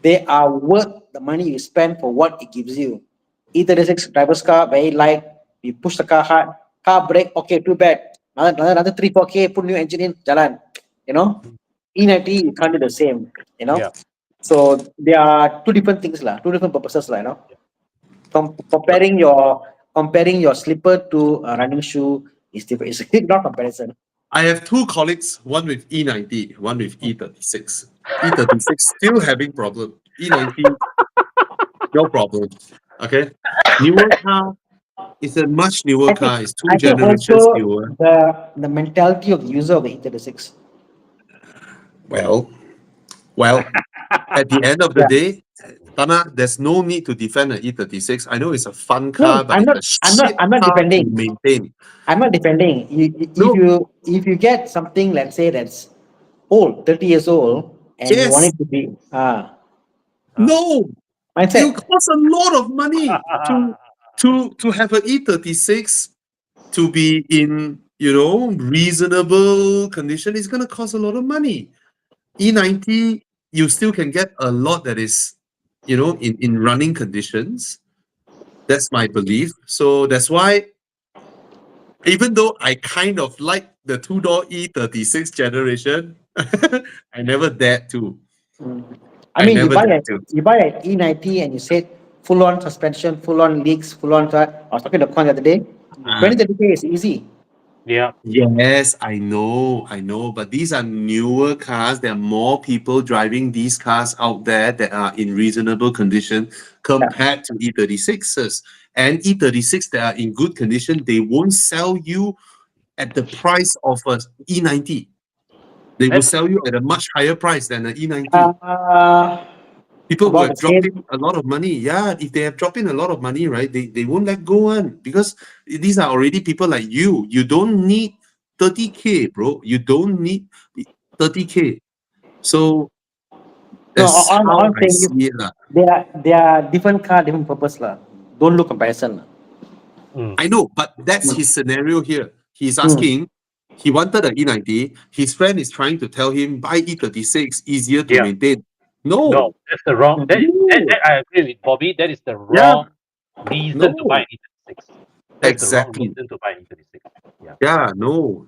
they are worth the money you spend for what it gives you. E36 driver's car, very light. You push the car hard. Car brake, okay, too bad. Another 3-4K, put new engine in, jalan. You know, E90 you can't do the same. You know, Yeah. so there are two different things lah, two different purposes lah. You know, comparing your slipper to a running shoe is different. It's not comparison. I have two colleagues, one with E90, one with E36. E36 still having problem. E90, no problem. Okay. Newer car, it's a much newer car. It's two I think generations also newer. the mentality of the user of the E36. Well, at the end of the Yeah. day, Tana, there's no need to defend an E36. I know it's a fun No, car, but it's a shit I'm not car to defending. maintain. I'm not defending. No, If you get something, let's say that's old, 30 years old, and you want yes, it to be no. It will mindset. cost a lot of money to have an E36 to be in reasonable condition. It's gonna cost a lot of money. E90, you still can get a lot that is in running conditions. That's my belief. So that's why, even though I kind of like the two-door E36 generation, I never dared to. I I mean, never dared to. you buy an E90 and you said full on suspension, full on leaks, full on. I was talking to Kwan the other day. 20-30K is easy. Yeah. Yes, I know, but these are newer cars. There are more people driving these cars out there that are in reasonable condition compared to E36s. And E36 that are in good condition, they won't sell you at the price of a E90. They will That's sell you at a much higher price than an E90. People who About have the dropped same. in a lot of money. Yeah, if they have dropped in a lot of money, right, they won't let go on, because these are already people like you. You don't need 30K, bro. You don't need 30K. So No, that's how all I thing is see it. Lah. they are different car, different purpose lah. Don't look comparison lah. I know, but that's his scenario here. He's Mm. asking, he wanted an E90. His friend is trying to tell him, buy E36, easier to Yeah. maintain. no, No, that's the wrong. That I agree with Bobby. That is the wrong reason to no, buy an E36. That's the wrong exactly. reason to buy an E36. Yeah. Yeah, no.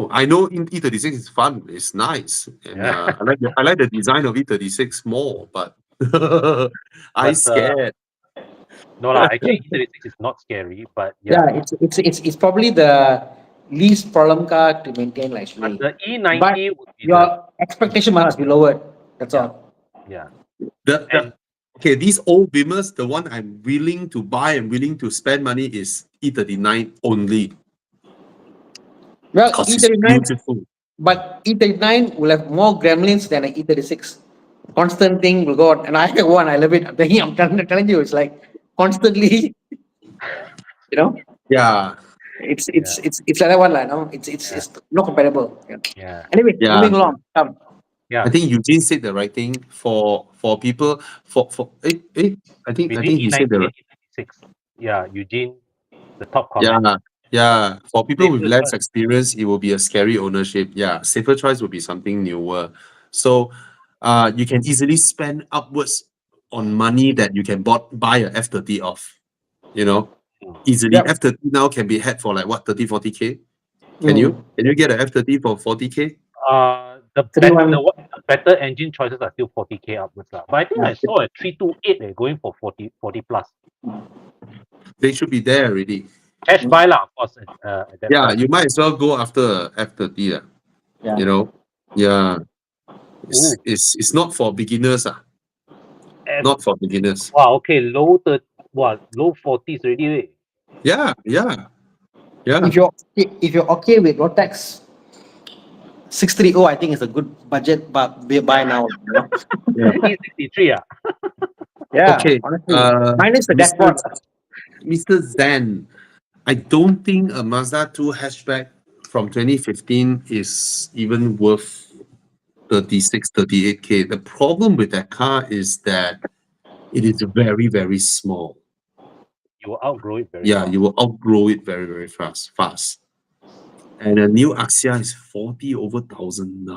I know E36 is fun. It's nice, and Yeah. I like the design of E36 more, but I But scared. no lah. Actually, E36 is not scary, but Yeah, yeah. it's probably the least problem car to maintain like, But actually. the But E90 would be the your expectation must be lowered. That's Yeah. all. yeah. The okay, these old Beamers, the one I'm willing to buy and willing to spend money is E39 only, Well, because it's E39, beautiful. but E39 will have more gremlins than an E36. Constant thing will go on, and I have one. I love it. I'm telling you, it's like constantly, you know. Yeah, It's like that one, like, no. It's not comparable. Yeah. Yeah. Anyway, yeah. moving along. Come. Yeah. I think Eugene said the right thing for people I think Between he said E90 the and E36. Yeah, Eugene, the top yeah. comment. Yeah, for people with Safer less choice. experience, it will be a scary ownership. Yeah, safer choice will be something newer. So, you can easily spend upwards on money that you can buy a F30 off. Easily. Yep. F30 now can be had for like what, 30-40K? Can you get an F30 for 40K? The 31. better engine choices are still 40K upwards lah. But I think I saw a 328 going for 40 plus. They should be there already. Cash buy lah, of course. At that Yeah, price. you might as well go after F30. Yeah. Yeah. It's not for beginners. And, Not for beginners. wow, okay, low 40s already. Eh? Yeah. If you're okay with Rotex 630, I think it's a good budget, but buy now. You know? Yeah. 63, ah. Yeah, Okay. honestly. Minus the dashboard. Mr. Zen, I don't think a Mazda 2 hatchback from 2015 is even worth 36, 38K. The problem with that car is that it is very, very small. You will outgrow it very Yeah, fast. you will outgrow it very, very fast. And a new Axia is 40 over 1,000.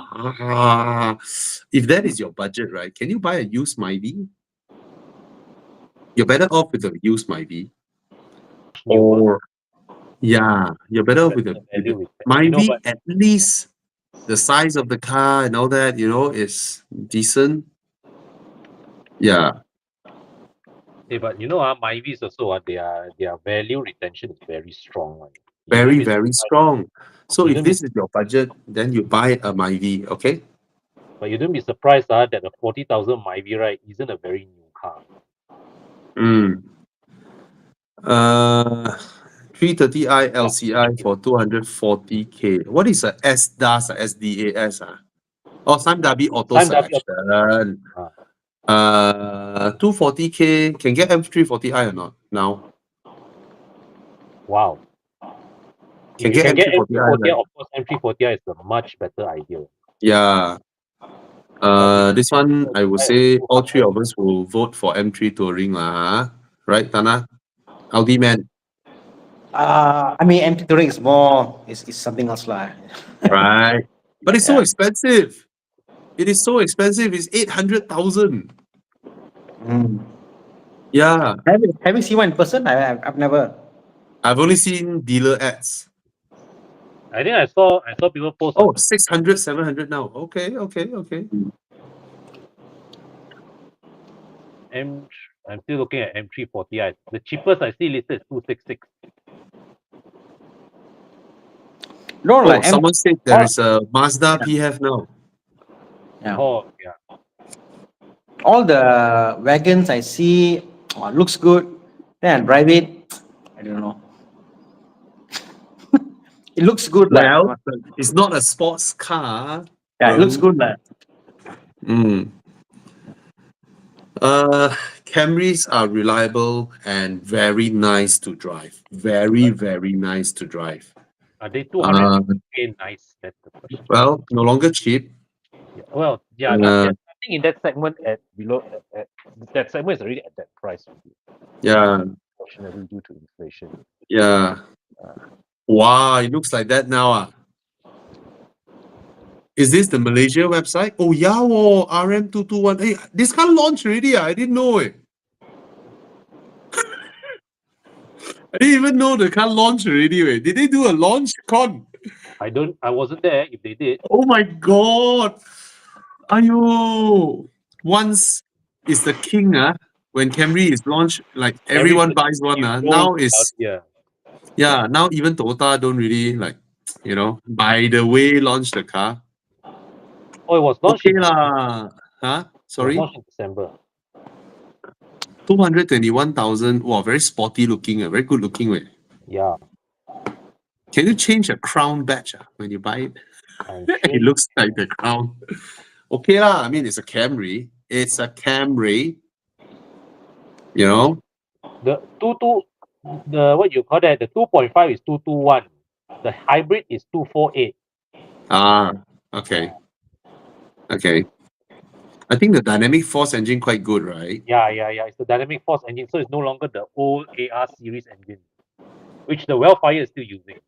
If that is your budget, right, can you buy a used Myvi? You're better off with a used Myvi. Or, yeah, you're better off with a value with that. Myvi, But at least the size of the car and all that, is decent. Yeah, but Myvis also, their value retention is very strong. Right? very, very strong. So if this is your budget, then you buy a Myvi, okay? But you don't be surprised that a 40,000 Myvi, right, isn't a very new car. 330i LCI for 240K. What is a SDAS, a SDAS? Oh, Sam Darby Auto Sam Darby Selection. 240K, can get M340i or not now? Wow. Can If you get can get M340i, M340i, right? of course, M340i is a much better idea. Yeah. This one, I would say all three of us will vote for M3 Touring. Right, Tana? Audi man. I mean, empty touring is more, is something else. Right. But it's so Yeah. expensive. It is so expensive. It's 800,000. Yeah. Having seen one in person, I've never. I've only seen dealer ads. I think I saw people post. Oh, 600, 700 now. Okay. I'm still looking at M340i. The cheapest I see listed is 266. No, like someone said there is a Mazda PHEV now. Yeah. Oh, yeah. All the wagons I see looks good. Then I drive it. I don't know. It looks good. Well, it's not a sports car. Yeah, it looks good. Camrys are reliable and very nice to drive. Very, very nice to drive. Are they 200K nice? That's the question. Well, no longer cheap. Yeah. Well, yeah, nothing in that segment that segment is already at that price. Yeah. Unfortunately, due to inflation. Yeah. Wow, it looks like that now. Is this the Malaysia website? Oh, yeah, RM221. Hey, this car launched already. I didn't know it. I didn't even know the car launched already. Wait. Did they do a launch con? I wasn't there if they did. Oh my god. Ayo. Once is the king, when Camry is launched, like everyone buys one. Now is now even Toyota don't really by the way launch the car. Oh, it was launched okay lah. Sorry? It was launched in December. 221,000. Wow, very sporty looking, very good looking way. Yeah. Can you change a crown badge when you buy it? It looks like the crown. Okay lah. I mean, it's a Camry. It's a Camry. The what you call that? The 2.5 is 221. The hybrid is 248. Okay. I think the dynamic force engine quite good, right? Yeah. It's the dynamic force engine, so it's no longer the old AR series engine, which the Wellfire is still using.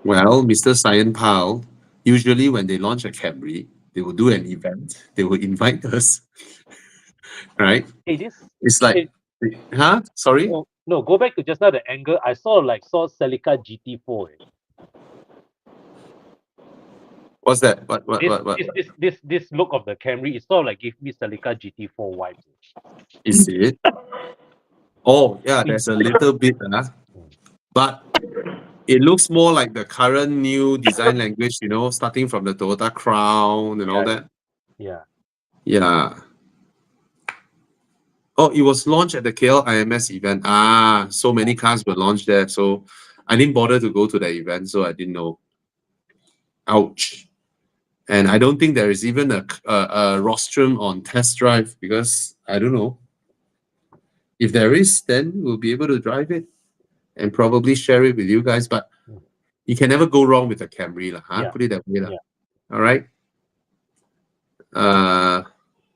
Well, Mr. Cyan Pal, usually when they launch a Camry, they will do an event. They will invite us, right? Hey, it's like, Sorry? No, go back to just now the angle. I saw Celica GT4. What's that? What? This look of the Camry, it sort of like give me Celica GT4 vibes. Is it? Oh, yeah, there's a little bit, but It looks more like the current new design language, starting from the Toyota Crown and all Yeah. that. Yeah. Yeah. Oh, it was launched at the KL IMS event. So many cars were launched there. So I didn't bother to go to the event, so I didn't know. Ouch. And I don't think there is even a rostrum on test drive because I don't know. If there is, then we'll be able to drive it and probably share it with you guys. But Mm. you can never go wrong with a Camry, Yeah. Put it that way, Yeah. All right.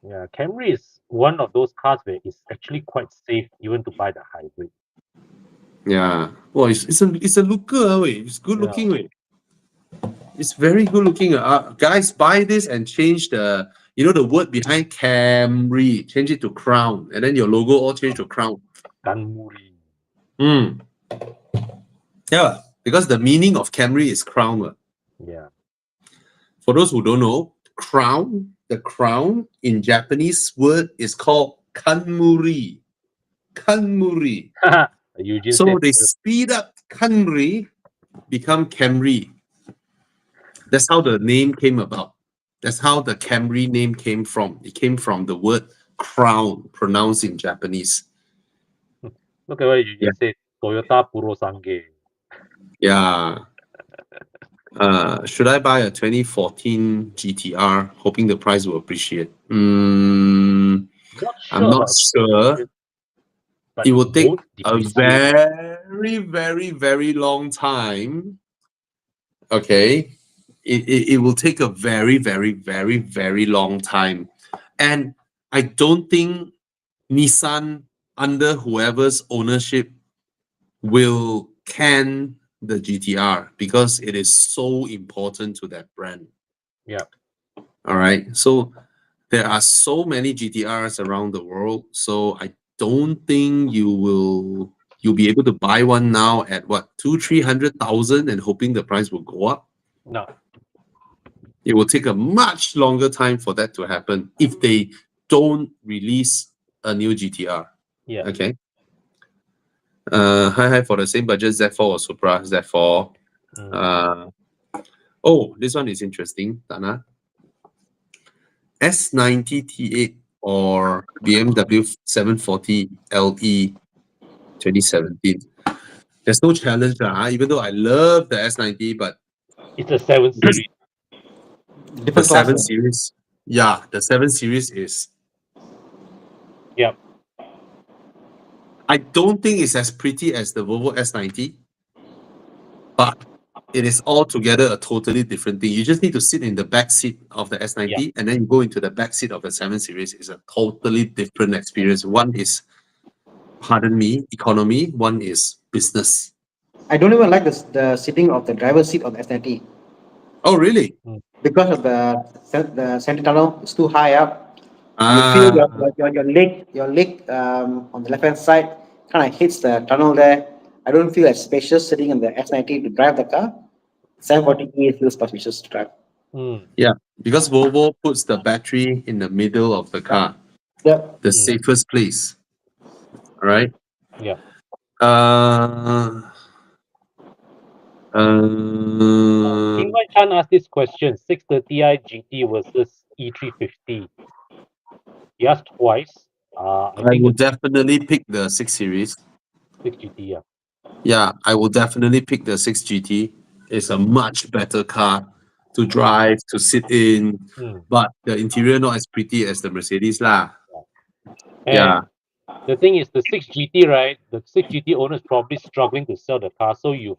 Yeah. Camry is one of those cars where it's actually quite safe even to buy the hybrid. Yeah. Well, it's a looker, way. It's good Yeah. looking, way. It's very good looking. Guys, buy this and change the the word behind Camry. Change it to Crown, and then your logo all change to Crown. Ganmuri. Yeah, because the meaning of Camry is crown. Yeah. For those who don't know, crown, the crown in Japanese word is called kanmuri. Kanmuri. Eugene So said they speed up Camry, become Camry. That's how the name came about. That's how the Camry name came from. It came from the word crown, pronounced in Japanese. look at what Eugene said. Toyota Purosange. Yeah. Should I buy a 2014 GTR, hoping the price will appreciate? Not sure I'm not about sure. but It will take won't a depreciate. very, very, very long time. Okay. It will take a very, very, very, very long time. And I don't think Nissan, under whoever's ownership, will can the GTR because it is so important to that brand. Yeah. All right. So there are so many GTRs around the world. So I don't think you'll be able to buy one now at what 200,000-300,000 and hoping the price will go up. No. It will take a much longer time for that to happen if they don't release a new GTR. Yeah. Okay. Hi for the same budget, Z4 or Supra, Z4. Oh, this one is interesting, Dana. S90 T8 or BMW 740 LE 2017. There's no challenge, even though I love the S90, but It's a 7 Series. the Different 7 class. Series, yeah, the 7 Series is. Yep. I don't think it's as pretty as the Volvo S90, but it is altogether a totally different thing. You just need to sit in the back seat of the S90 and then you go into the back seat of the 7 Series. It's a totally different experience. One is, pardon me, economy. One is business. I don't even like the sitting of the driver's seat of the S90 Oh, really? because of the center tunnel. It's too high up. You feel your leg on the left hand side kind of hits the tunnel there. I don't feel as spacious sitting in the S90 to drive the car. 740E feels spacious to drive. Yeah, because Volvo puts the battery in the middle of the car, Yep. the safest place. All right. Yeah. King Wai Chan asked this question: 630i GT versus E350. He asked twice. I think will definitely pick the 6 Series. 6 GT. Yeah. Yeah, I will definitely pick the 6 GT. It's a much better car to drive, to sit in, but the interior not as pretty as the Mercedes lah. And the thing is, the 6 GT, right? The 6 GT owner is probably struggling to sell the car, so you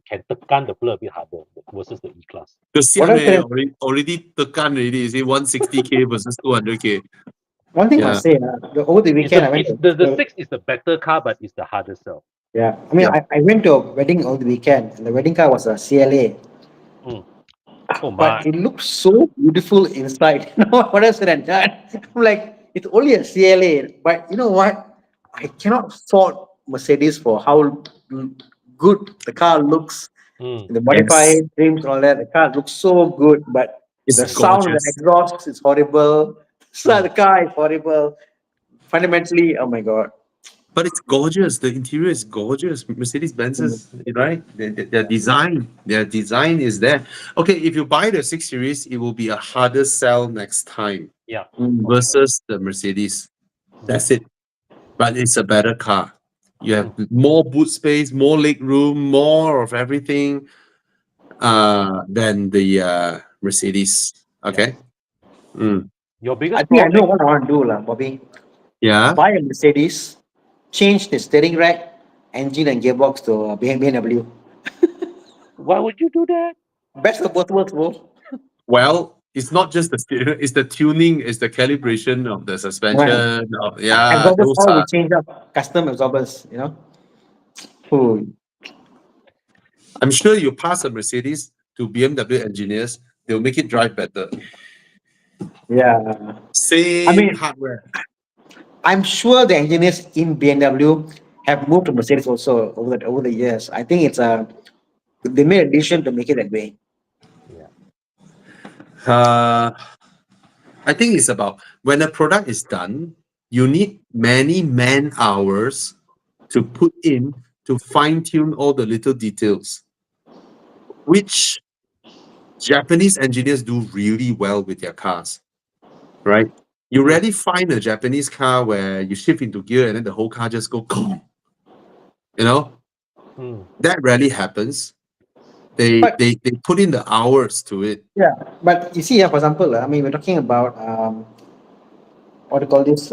can tekan the plug a bit harder versus the E-Class. Already tekan already. Is it 160K versus 200K? One thing I say, over the weekend, the 6 is the better car, but it's the harder sell. Yeah, I mean, I went to a wedding over the weekend, and the wedding car was a CLA. Oh my! But it looked so beautiful inside. You know what else and done? I'm like, it's only a CLA, but you know what? I cannot fault Mercedes for how good the car looks. The modified trims and all that. The car looks so good, but it's the sound of the exhaust is horrible. So the car is horrible. Fundamentally, oh my god. But it's gorgeous. The interior is gorgeous. Mercedes Benz's, right? Their design is there. Okay, if you buy the 6 Series, it will be a harder sell next time Yeah. versus the Mercedes. That's it. But it's a better car. You have Mm. more boot space, more leg room, more of everything than the Mercedes. Okay. Mm. Your I biggest think I know drawback. what I want to do, lah, Bobby. Yeah. Buy a Mercedes, change the steering rack, engine, and gearbox to BMW. Why would you do that? Best of both worlds, bro. Well, it's not just the steering, it's the tuning, it's the calibration of the Right. suspension. Yeah, Absorbers those all we are. change up, custom absorbers, Oh, I'm sure you pass a Mercedes to BMW engineers, they'll make it drive better. yeah. I Same mean, hardware. I'm sure the engineers in BMW have moved to Mercedes also over the years. I think they made a decision to make it that way. Yeah. Uh, I think it's about when a product is done, you need many man hours to put in to fine tune all the little details, which Japanese engineers do really well with their cars, right? You Mm. rarely find a Japanese car where you shift into gear and then the whole car just go, you know, Mm. that rarely happens. They But they they put in the hours to it. yeah, but you see, for example, I mean, we're talking about what do you call this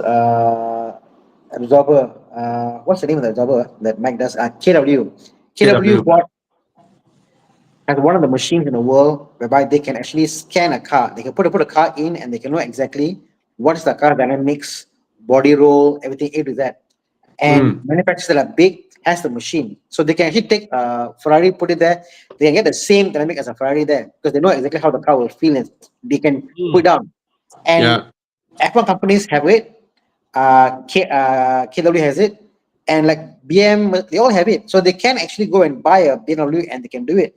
absorber. What's the name of the absorber that Mac does? KW. KW KW. bought as one of the machines in the world whereby they can actually scan a car. They can put a car in and they can know exactly what is the car dynamics, body roll, everything A to Z. And Mm, manufacturers that are big has the machine. So they can actually take a Ferrari, put it there. They can get the same dynamic as a Ferrari there because they know exactly how the car will feel and they can put it Mm. down. And yeah. F1 companies have it, KW has it, and like BM, they all have it. So they can actually go and buy a BMW and they can do it.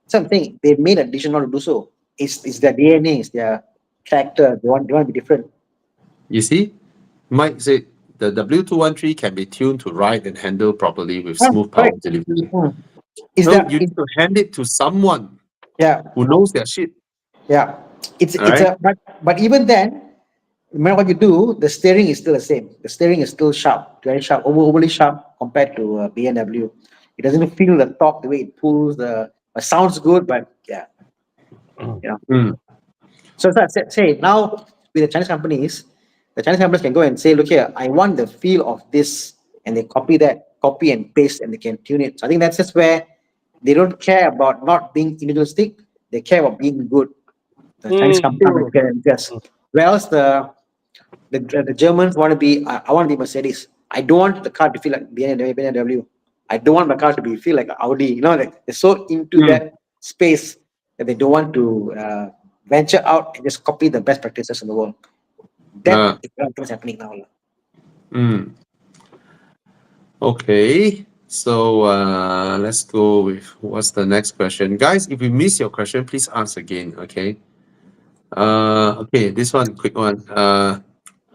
Something they made a decision not to do so. It's their DNA, it's their character. They want to be different. You see, Mike said the W213 can be tuned to ride and handle properly with Ah, smooth power correct. delivery. Hmm. Is No, that you need to hand it to someone yeah, who knows their shit. yeah. All It's right. a but even then, no matter what you do, the steering is still the same. The steering is still sharp, very sharp, overly sharp compared to BMW. It doesn't feel the torque the way it pulls. It sounds good, but yeah, you know. Mm, So it's like, say now with the Chinese companies can go and say, look here, I want the feel of this, and they copy and paste, and they can tune it. So I think that's just where they don't care about not being individualistic. They care about being good. The Chinese Mm. companies can just. Whereas the Germans want to be, I want to be Mercedes. I don't want the car to feel like BMW. I don't want my car to be feel like Audi. Like they're so into mm, that space that they don't want to venture out and just copy the best practices in the world. That uh, is what's happening now, lah. mm. Okay. So let's go with what's the next question. Guys, if we miss your question, please ask again. Okay. Okay, this one, quick one.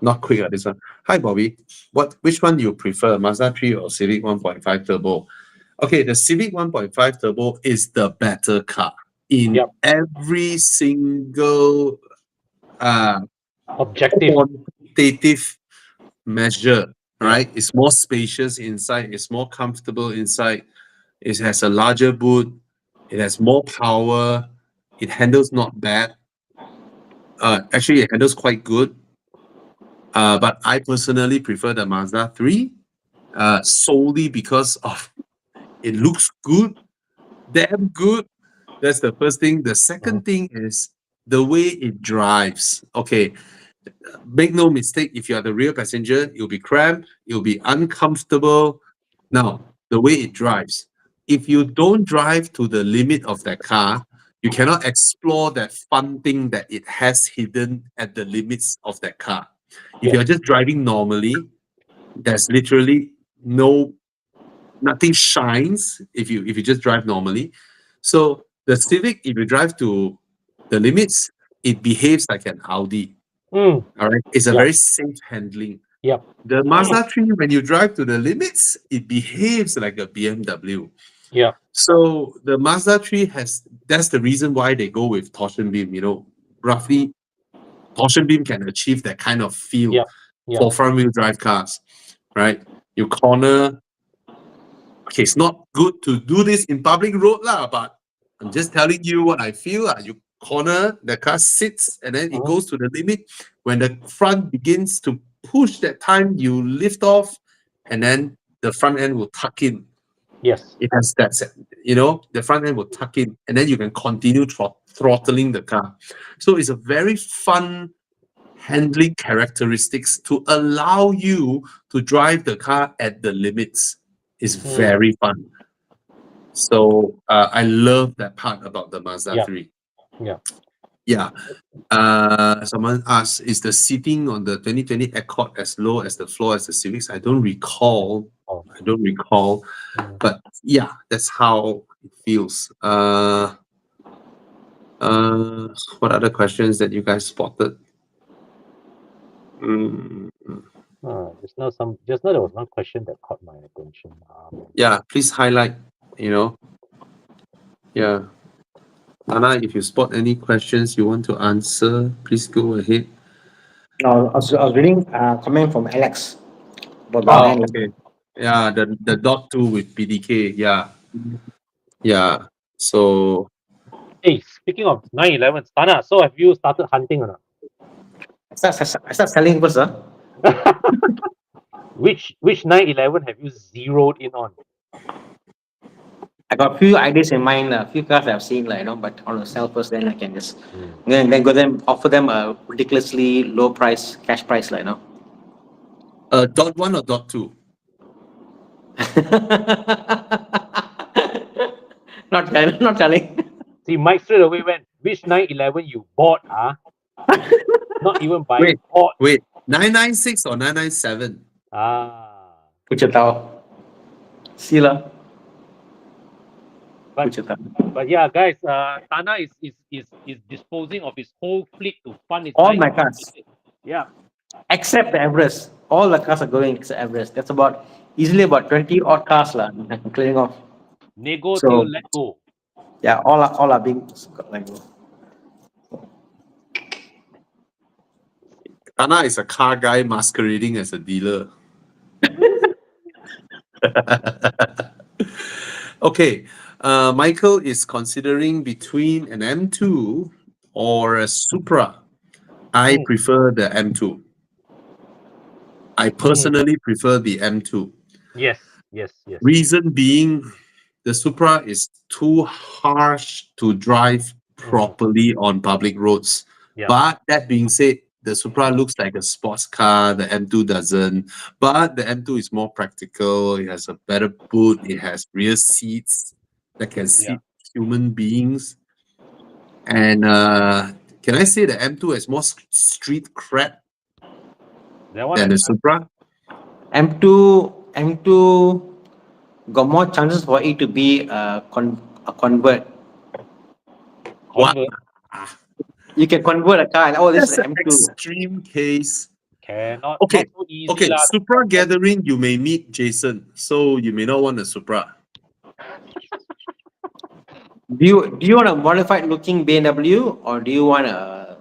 Not quick, this one. Hi Bobby. Which one do you prefer? Mazda 3 or Civic 1.5 Turbo? Okay, the Civic 1.5 Turbo is the better car in Yep. every single uh Objective. quantitative measure, Yeah. right? It's more spacious inside, it's more comfortable inside, it has a larger boot, it has more power, it handles not bad. Actually, it handles quite good. But I personally prefer the Mazda 3 solely because of it looks good, damn good. That's the first thing. The Mhm. second thing is the way it drives. Okay, make no mistake, if you are the rear passenger, you'll be cramped, you'll be uncomfortable. Now, the way it drives, if you don't drive to the limit of that car, you cannot explore that fun thing that it has hidden at the limits of that car. If Yeah. you're just driving normally, there's literally nothing shines if you just drive normally. So the Civic, if you drive to the limits, it behaves like an Audi. Mm. All right, it's a Yeah. very safe handling. Yep. The Mazda 3, when you drive to the limits, it behaves like a BMW. Yep. So the Mazda 3 that's the reason why they go with torsion beam. Roughly, torsion beam can achieve that kind of feel Yep. Yep. for front wheel drive cars, right? You corner. Okay, it's not good to do this in public road lah, but I'm just telling you what I feel lah. You corner, the car sits, and then it Mhm. goes to the limit. When the front begins to push, that time you lift off, and then the front end will tuck in. Yes. It has that, the front end will tuck in, and then you can continue throttling the car. So it's a very fun handling characteristics to allow you to drive the car at the limits. Is very fun. So I love that part about the Mazda Yeah. 3. Yeah. Yeah. Someone asked, is the seating on the 2020 Accord as low as the floor as the Civics? I don't recall. Oh. But yeah, that's how it feels. What other questions that you guys spotted? Just now there was one question that caught my attention. Yeah, please highlight, Yeah. Anna, if you spot any questions you want to answer, please go ahead. I was reading comment from Alex about the Oh, land. okay. Yeah, the dot 2 with PDK. Yeah. Yeah. So Hey, speaking of 911, Tana, so have you started hunting or not? I start selling first, huh? Which 911 have you zeroed in on? I got a few ideas in mind, a few cars I've seen, but I want to sell first, then I can just then go them offer them a ridiculously low price, cash price, dot 1 or dot 2? Not telling. See, Mike straight away went, which 911 you bought, Not even buying, bought. Wait, 996 or 997? Wichita. See lah. But yeah, guys, Tana is disposing of his whole fleet to fund his All my cars. Yeah. Except the Everest. All the cars are going except Everest. That's easily about 20 odd cars lah. I'm clearing off. Nego So- till let go. Yeah, all are being let go. Anna is a car guy masquerading as a dealer. Okay. Michael is considering between an M2 or a Supra. I prefer the M2. I personally prefer the M2. Yes. Reason being, the Supra is too harsh to drive properly on public roads. Yeah. But that being said, the Supra looks like a sports car. The M2 doesn't. But the M2 is more practical. It has a better boot. It has rear seats that can seat human beings. And can I say the M2 has more street cred That one than the Supra? M2 got more chances for it to be a convert. What? You can convert a car. Oh, this That's is an an M2. extreme case. Cannot. Okay, Not so easy Okay, lah. Supra gathering, you may meet Jason, so you may not want a Supra. Do you want a modified looking BMW or do you want a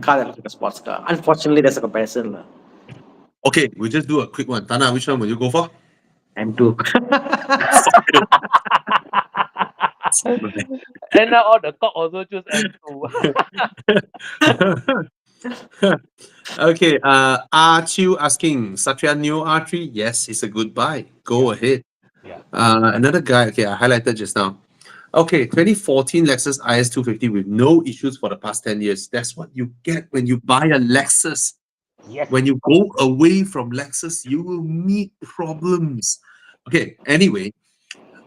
car that looks like a sports car? Unfortunately, there's a comparison lah. Okay, we'll just do a quick one. Tana, which one will you go for? M2. And now all the top also choose M2. Okay, R Chu asking, Satya Neo R3? Yes, it's a good buy. Go ahead. Yeah. Another guy, okay, I highlighted just now. Okay, 2014 Lexus IS250 with no issues for the past 10 years. That's what you get when you buy a Lexus. Yes. When you go away from Lexus, you will meet problems. Okay, anyway,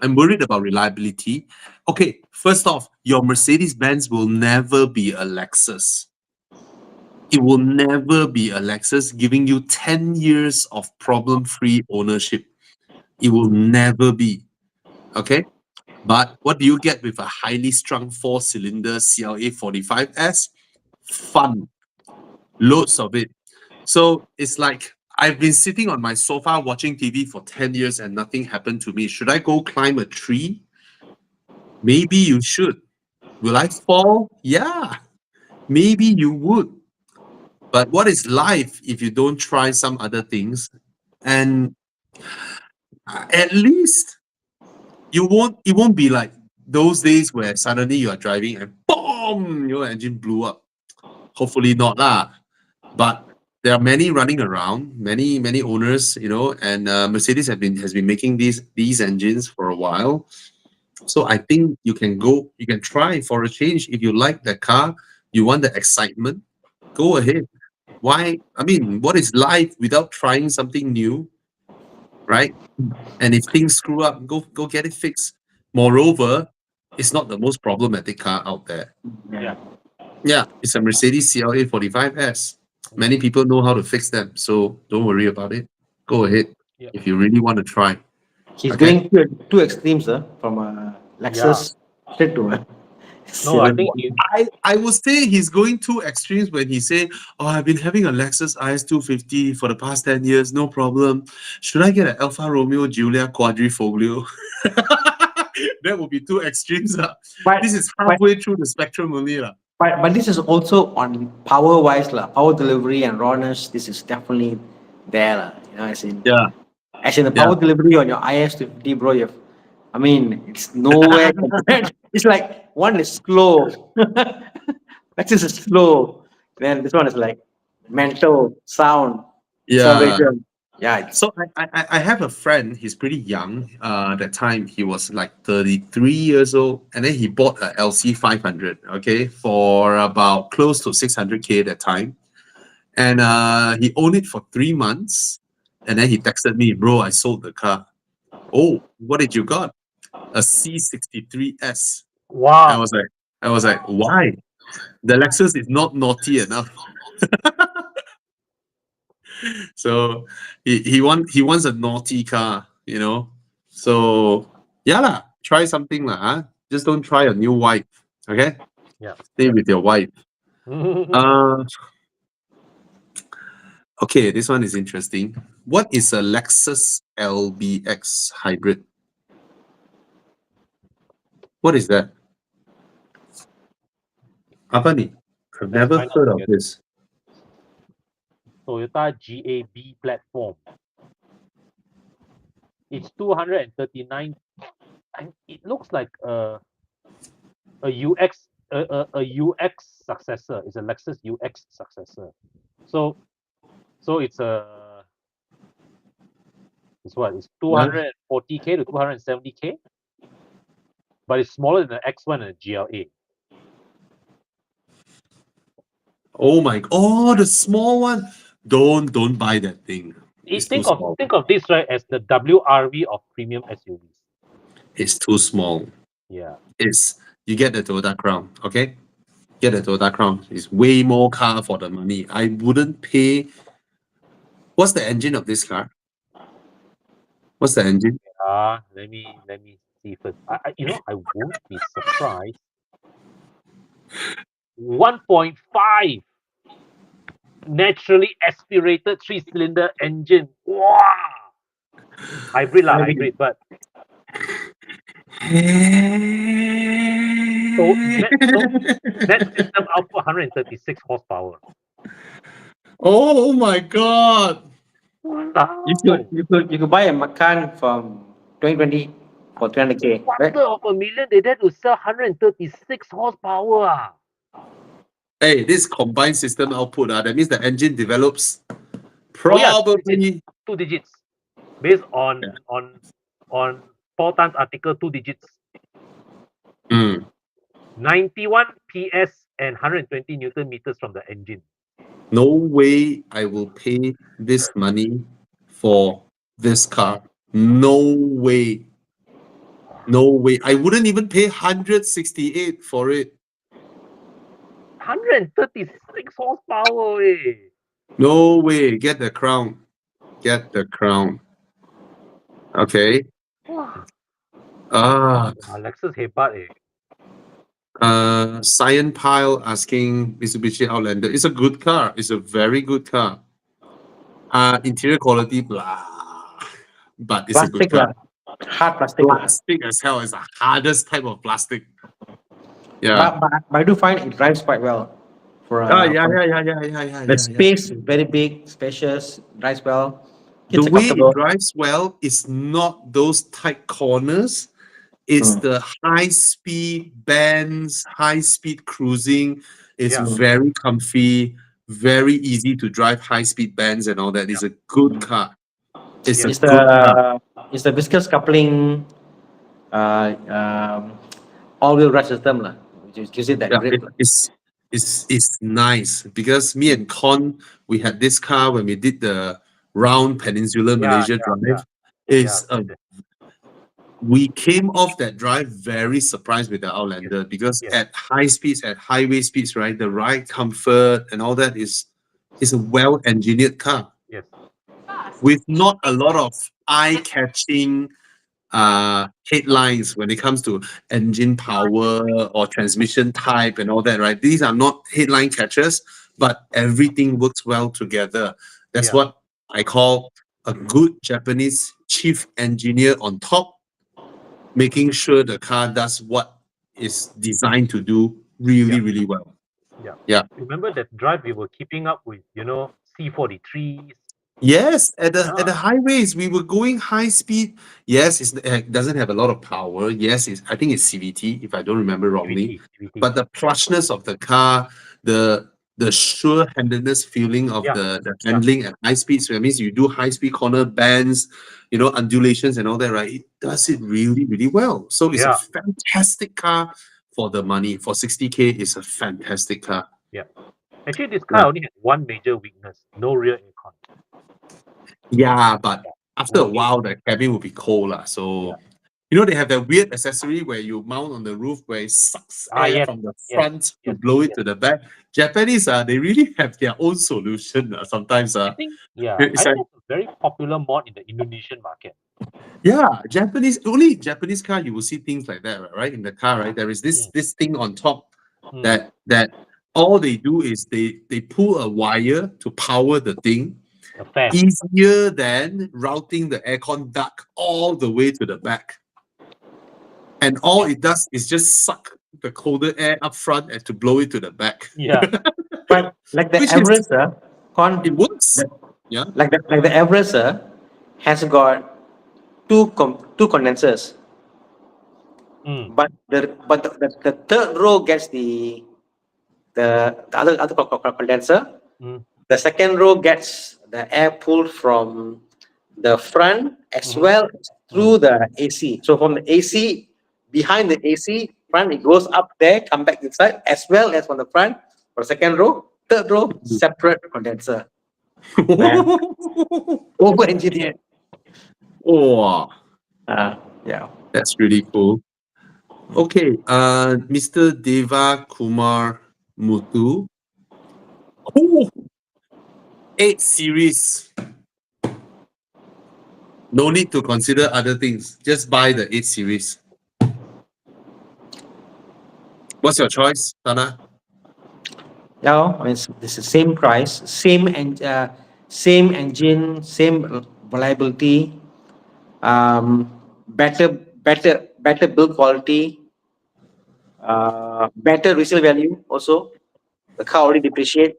I'm worried about reliability. Okay, first off, your Mercedes-Benz will never be a Lexus. It will never be a Lexus giving you 10 years of problem-free ownership. It will never be. Okay? But what do you get with a highly strung 4-cylinder CLA 45S? Fun. Loads of it. So it's like I've been sitting on my sofa watching TV for 10 years and nothing happened to me. Should I go climb a tree? Maybe you should. Will I fall? Yeah, maybe you would. But what is life if you don't try some other things? And at least it won't be like those days where suddenly you are driving and boom, your engine blew up. Hopefully not lah. But there are many running around, many owners, and Mercedes has been making these engines for a while. So I think you can try for a change. If you like the car, you want the excitement, go ahead. Why? I mean, what is life without trying something new, right? And if things screw up, go get it fixed. Moreover, it's not the most problematic car out there. Yeah. Yeah, it's a Mercedes CLA 45S. Many people know how to fix them, so don't worry about it. Go ahead Yeah. if you really want to try. He's Okay. going two extremes, from a Lexus straight to a. No, I think you, I would say he's going two extremes when he say, "Oh, I've been having a Lexus IS 250 for the past 10 years, no problem. Should I get an Alfa Romeo Giulia Quadrifoglio?" That would be two extremes. But, This is halfway through the spectrum only. but this is also on power wise, power delivery and rawness. This is definitely there, as in Yeah. the power delivery on your IS 250, bro. I mean, it's nowhere compared. It's like one is slow, Lexus is slow. Then this one is like mental sound, Yeah. acceleration. Yeah, So I have a friend, he's pretty young. That time he was like 33 years old, and then he bought a LC 500, okay, for about close to 600K that time. And he owned it for 3 months, and then he texted me, "Bro, I sold the car." "Oh, what did you got?" "A C63S." wow. I was like, why? The Lexus is not naughty enough. So he wants a naughty car, So yeah lah, try something lah, huh? Just don't try a new wife, okay? Yeah. Stay with your wife. Okay, this one is interesting. What is a Lexus LBX hybrid? What is that? Apa ni? I've never find out heard of together. this. Toyota GAB platform. It's 239. And it looks like a UX a UX successor. It's a Lexus UX successor. So it's what? It's 240K to 270K, but it's smaller than the X1 and the GLA. Oh my! Oh, the small one. Don't buy that thing. It's too small. Think of this, right, as the WRV of premium SUVs. It's too small. Yeah. You get the Toyota Crown, okay? Get the Toyota Crown. It's way more car for the money. I wouldn't pay. What's the engine of this car? What's the engine? Let me see first. I won't be surprised. 1.5 naturally aspirated 3-cylinder engine. Wow! Hybrid, but net system output 136 horsepower. Oh my god! You could buy a Macan from 2020 for 300K. Quarter of a million, they dare to sell 136 horsepower. Hey, this combined system output, that means the engine develops probably 2 digits. Based on 4 times article, 2 digits. 91 PS and 120 Newton meters from the engine. No way I will pay this money for this car. No way. No way. I wouldn't even pay 168 for it. 136 horsepower. Eh. No way. Get the Crown. Get the Crown. Okay. Lexus hebat eh. Cyan Pile asking Mitsubishi Outlander. It's a good car. It's a very good car. Interior quality, blah. But it's a good Plastic car. lah. Hard plastic lah. Plastic as hell is the hardest type of plastic. Yeah. But I do find it drives quite well. For Yeah. the space is very big, spacious, drives well. The Kids are way comfortable. it drives well is not those tight corners. It's the high speed bends, high speed cruising. It's Yeah. very comfy, very easy to drive high speed bends and all that. It's a good car. It's a It's good car. the viscous coupling, all-wheel drive system lah. Which gives it that Yeah, grip. it's nice because me and Con, we had this car when we did the round Peninsular Malaysia drive. It's a we came off that drive very surprised with the Outlander because at high speeds, at highway speeds, right, the ride comfort and all that is a well-engineered car Yes. with not a lot of eye-catching headlines when it comes to engine power or transmission type and all that, right? These are not headline catchers, but everything works well together. That's what I call a good Japanese chief engineer on top, making sure the car does what is designed to do really well. Yeah. Remember that drive we were keeping up with, C43s. Yes, at the highways, we were going high speed. Yes, it doesn't have a lot of power. Yes, I think it's CVT, if I don't remember wrongly. CVT. But the plushness of the car, the sure-handedness feeling of the handling at high speeds. So that means you do high-speed corner bends, undulations and all that, right? It does it really well. So it's a fantastic car for the money. For 60K, it's a fantastic car. Yeah. Actually, this car only has one major weakness: no rear aircon. Yeah, but after a while, the cabin will be cold. So, they have that weird accessory where you mount on the roof where it sucks air from the front to blow it to the back. Japanese, they really have their own solution sometimes. I think it's a very popular mod in the Indonesian market. Yeah, only Japanese car, you will see things like that, right? In the car, right? There is this thing on top that all they do is they pull a wire to power the thing. A fan. Easier than routing the aircon duct all the way to the back. And all it does is just suck the colder air up front and to blow it to the back. Yeah. But like the Everest, it works. Like the Everest has got two condensers. But the third row gets the other condenser. The second row gets the air pulled from the front as well through the AC. So from the AC, behind the AC, front, it goes up there, come back inside, as well as from the front for the second row, third row, separate condenser. Over-engineered. Oh, yeah. That's really cool. Okay, Mr. Deva Kumar Muthu. 8 series. No need to consider other things. Just buy the 8 series. What's your choice, Tana? Yeah, I mean, it's the same price, same engine, same reliability, better build quality, better resale value also. The car already depreciate.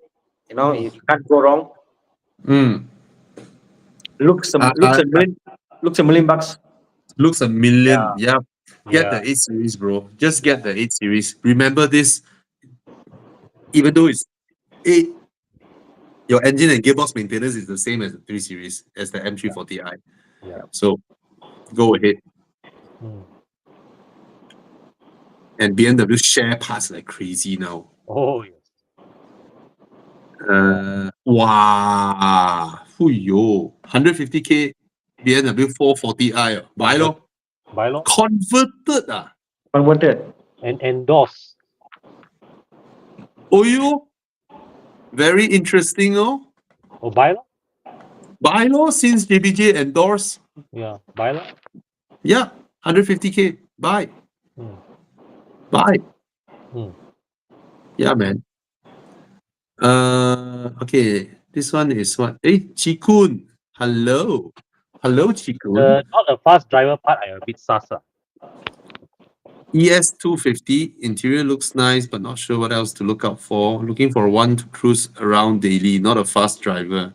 You can't go wrong. Looks a million bucks. Looks a million. Yeah. Get the 8 series, bro. Just get the 8 series. Remember this, even though it's 8, your engine and gearbox maintenance is the same as the 3 series, as the M340i. So go ahead. And BMW share parts like crazy now. Oh, yes. Wow. 150K BMW 440i. Buy lo. Converted. Converted. And endorsed. Oh, you? Very interesting, oh. Oh, buy lo? Buy lo since JBJ endorsed. Yeah, buy lo? Yeah, 150K. Buy. Buy. Yeah, man. Okay, This one is what? Hey, Chikun. Hello. Hello, Chikun. Not the fast driver part, I'm a bit sus. ES250. Interior looks nice, but not sure what else to look out for. Looking for one to cruise around daily, not a fast driver.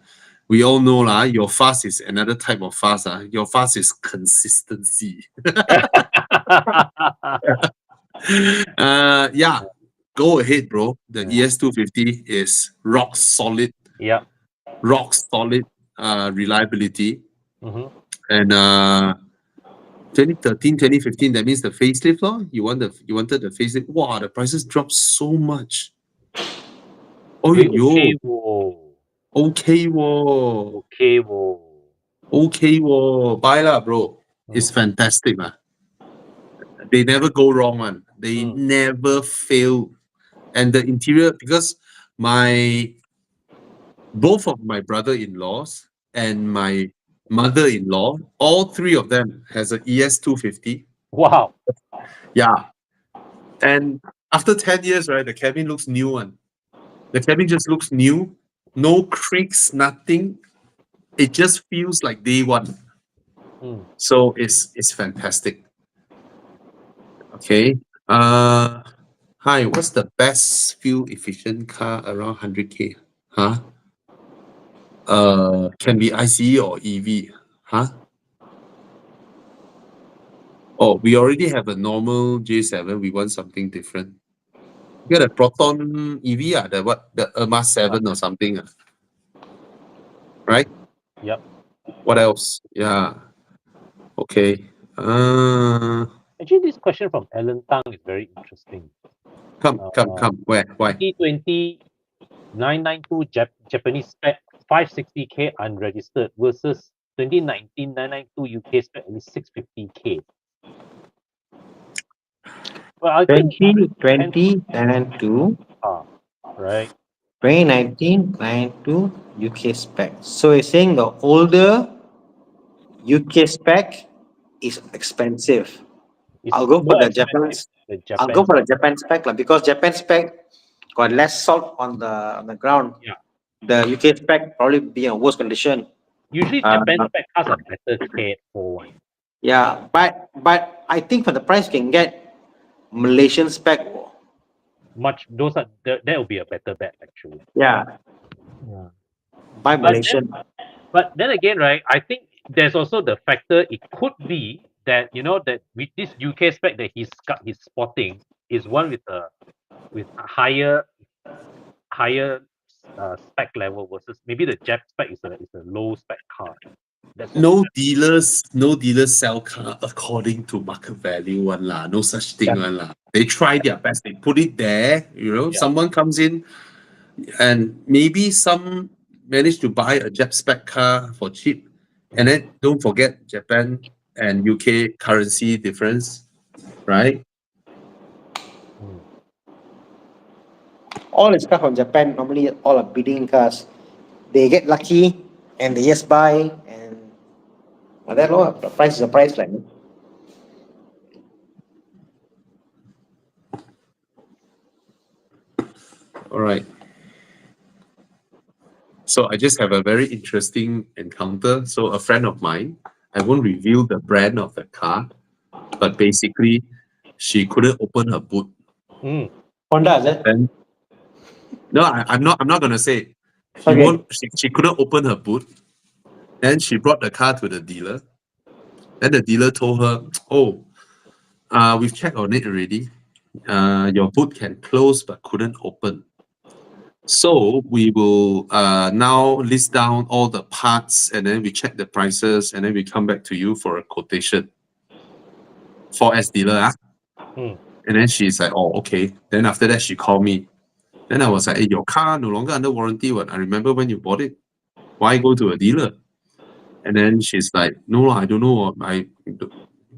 We all know lah, your fast is another type of fast. Your fast is consistency. Yeah, go ahead, bro. The ES250 is rock solid Yeah. Reliability. Mm-hmm. And 2013, 2015, that means the facelift law. You wanted the facelift. Wow, the prices dropped so much. Oh Okay, yo, whoa. okay, whoa. Okay, whoa. Okay, whoa. Buy lah, bro. It's fantastic, lah. They never go wrong, man. They never fail. And the interior, because both of my brother-in-laws and my mother-in-law, all three of them has an ES250. Wow. Yeah. And after 10 years, right, the cabin looks new one. The cabin just looks new. No creaks, nothing. It just feels like day one. So it's fantastic. Okay. Hi, what's the best fuel efficient car around 100K? Huh? Can be ICE or EV. Huh? Oh, we already have a normal J7. We want something different. Get a Proton EV, the Irma 7 or something. Right? Yep. What else? Yeah. Okay. Actually, this question from Alan Tang is very interesting. Come. Where? Why? 2020 992 Japanese spec 560K unregistered versus 2019 992 UK spec only 650K. Well, I think 2020 and to right. 2019 and to UK spec. So you're saying the older UK spec is expensive. It's I'll go for more the expensive Japan. than I'll Japan go for the spec. Japan spec because Japan spec got less salt on the ground. Yeah. The UK spec probably be in worse condition. Usually Japan spec cars are better cared for one. Yeah, but I think for the price you can get Malaysian spec. That will be a better bet actually. Yeah. Buy Malaysian. But then again, right, I think there's also the factor it could be that that with this UK spec that he's spotting is one with a higher spec level versus maybe the Jap spec is a low spec car. No dealers sell car according to market value one lah. No such thing one lah. They try their best. They put it there. Someone comes in, and maybe some manage to buy a Jap spec car for cheap, and then don't forget Japan and UK currency difference, right? All is car from Japan. Normally, all are bidding cars. They get lucky and they just buy, and that low. The price is a price, like. All right. So I just have a very interesting encounter. So a friend of mine, I won't reveal the brand of the car, but basically, she couldn't open her boot. Honda, is it? And no, I'm not gonna say. She couldn't open her boot. Then she brought the car to the dealer. Then the dealer told her, "Oh, we've checked on it already. Your boot can close but couldn't open. So we will now list down all the parts, and then we check the prices, and then we come back to you for a quotation." For as dealer, And then she's like, "Oh, okay." Then after that, she called me. Then I was like, "Hey, your car no longer under warranty. What? I remember when you bought it. Why go to a dealer?" And then she's like, "No, I don't know.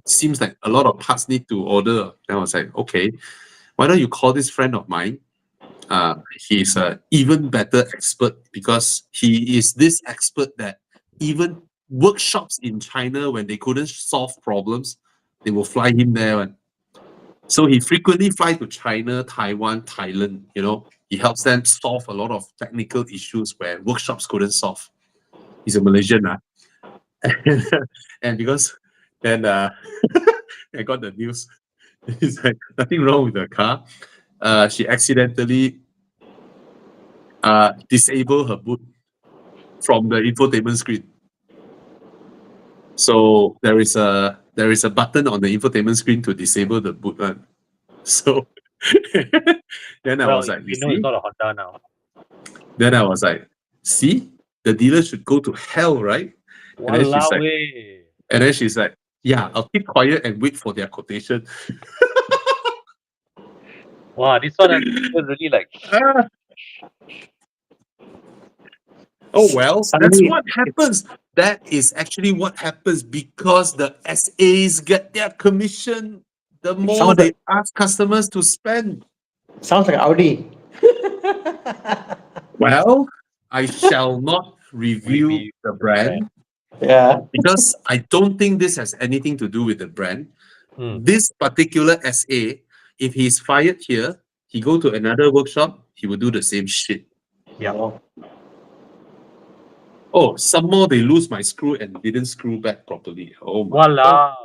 Seems like a lot of parts need to order." Then I was like, "Okay, why don't you call this friend of mine? He's an even better expert because he is this expert that even workshops in China, when they couldn't solve problems, they will fly him there. So he frequently fly to China, Taiwan, Thailand. He helps them solve a lot of technical issues where workshops couldn't solve. He's a Malaysian, and because then I got the news. It's like nothing wrong with the car. She accidentally disabled her boot from the infotainment screen. So there is a button on the infotainment screen to disable the boot one. So then I was like, we you know it's see? not a Honda now. Then I was like, see, the dealer should go to hell, right? And then she's Walao like, eh. and then she's like, yeah, I'll keep quiet and wait for their quotation. Wow, this one was really like Ah, oh well, that's Suddenly, what happens. That is actually what happens because the SAs get their commission. The more sounds they like ask customers to spend. sounds like Audi. Well, I shall not review Review the brand Yeah. because I don't think this has anything to do with the brand. Mm. This particular SA, if he's fired here, he go to another workshop, he will do the same shit. Yeah. Oh, some more they lose my screw and didn't screw back properly. Oh my. Walao.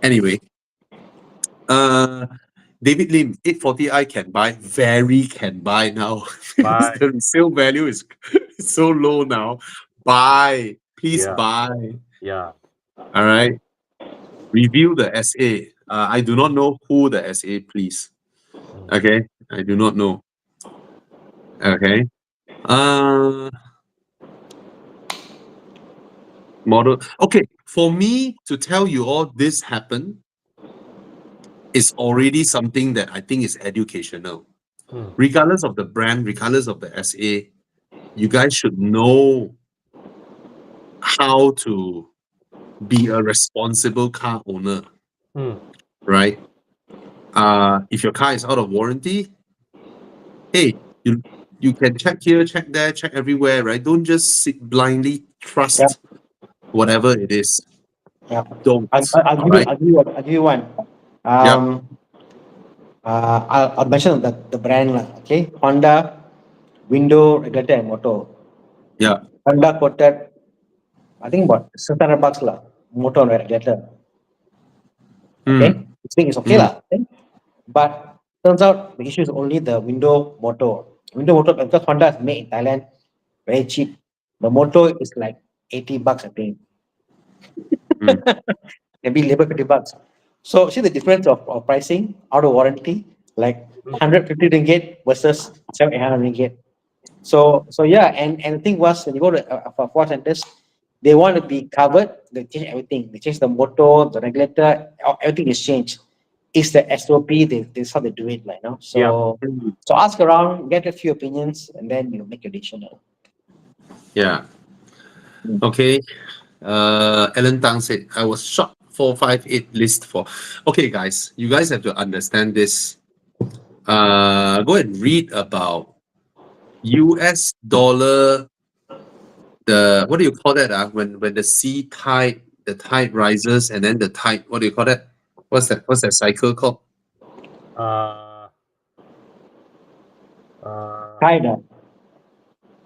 Anyway, David Lim, 840i can buy, very can buy now. Because Buy. the resale value is so low now. Buy, please Yeah. buy. Yeah. All right. Review the SA. I do not know who the SA, please. Okay, I do not know. Okay. Model. Okay, for me to tell you all this happened is already something that I think is educational. Mm. Regardless of the brand, regardless of the SA, you guys should know how to be a responsible car owner, Mm. right? If your car is out of warranty, hey, you can check here, check there, check everywhere, right? Don't just sit blindly trust whatever it is. Yeah. Don't. I'll give you, Right? I'll give you one. I'll mention the brand lah. Okay, Honda window regulator and motor. Yeah. Honda quoted, I think about $600 lah. Motor and regulator. Okay, this thing is okay lah. Okay? But turns out the issue is only the window motor. Window motor because Honda is made in Thailand, very cheap. The motor is like $80, I think. Maybe labor $50. So see the difference of pricing out of warranty, like 150 ringgit versus 700 ringgit. So yeah, and the thing was when you go to Ford centers, they want to be covered. They change everything. They change the motor, the regulator, everything is changed. It's the SOP. This how they do it, like now. So so ask around, get a few opinions, and then you make your decision. Yeah. Okay. Alan Tang said, I was shocked 458 list for. Okay, guys, you guys have to understand this. Go and read about US dollar. The what do you call that? When the sea tide, the tide rises, and then the tide. What do you call that? What's that cycle called? Tide.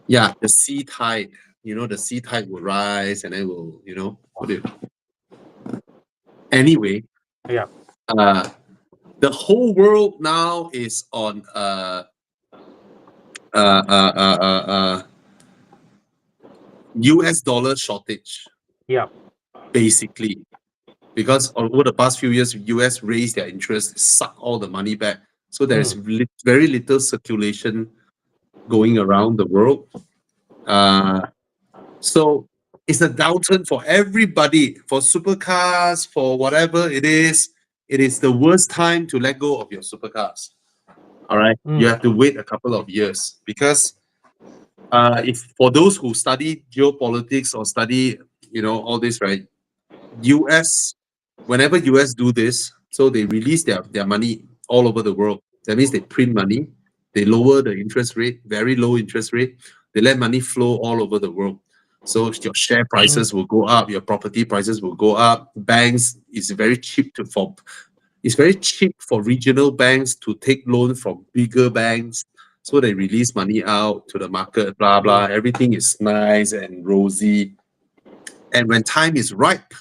Yeah, the sea tide. You know, the sea tide will rise and then will, what do you? Anyway, Yeah. the whole world now is on US dollar shortage. Yeah. Basically, because over the past few years, US raised their interest, suck all the money back. So there's very little circulation going around the world. So it's a downturn for everybody, for supercars, for whatever it is. It is the worst time to let go of your supercars. All right, you have to wait a couple of years because if for those who study geopolitics or study, all this, right? US, whenever US do this, so they release their money all over the world. That means they print money, they lower the interest rate, very low interest rate. They let money flow all over the world. So your share prices will go up, your property prices will go up. Banks is very cheap it's very cheap for regional banks to take loan from bigger banks. So they release money out to the market, blah blah. Everything is nice and rosy. And when time is ripe,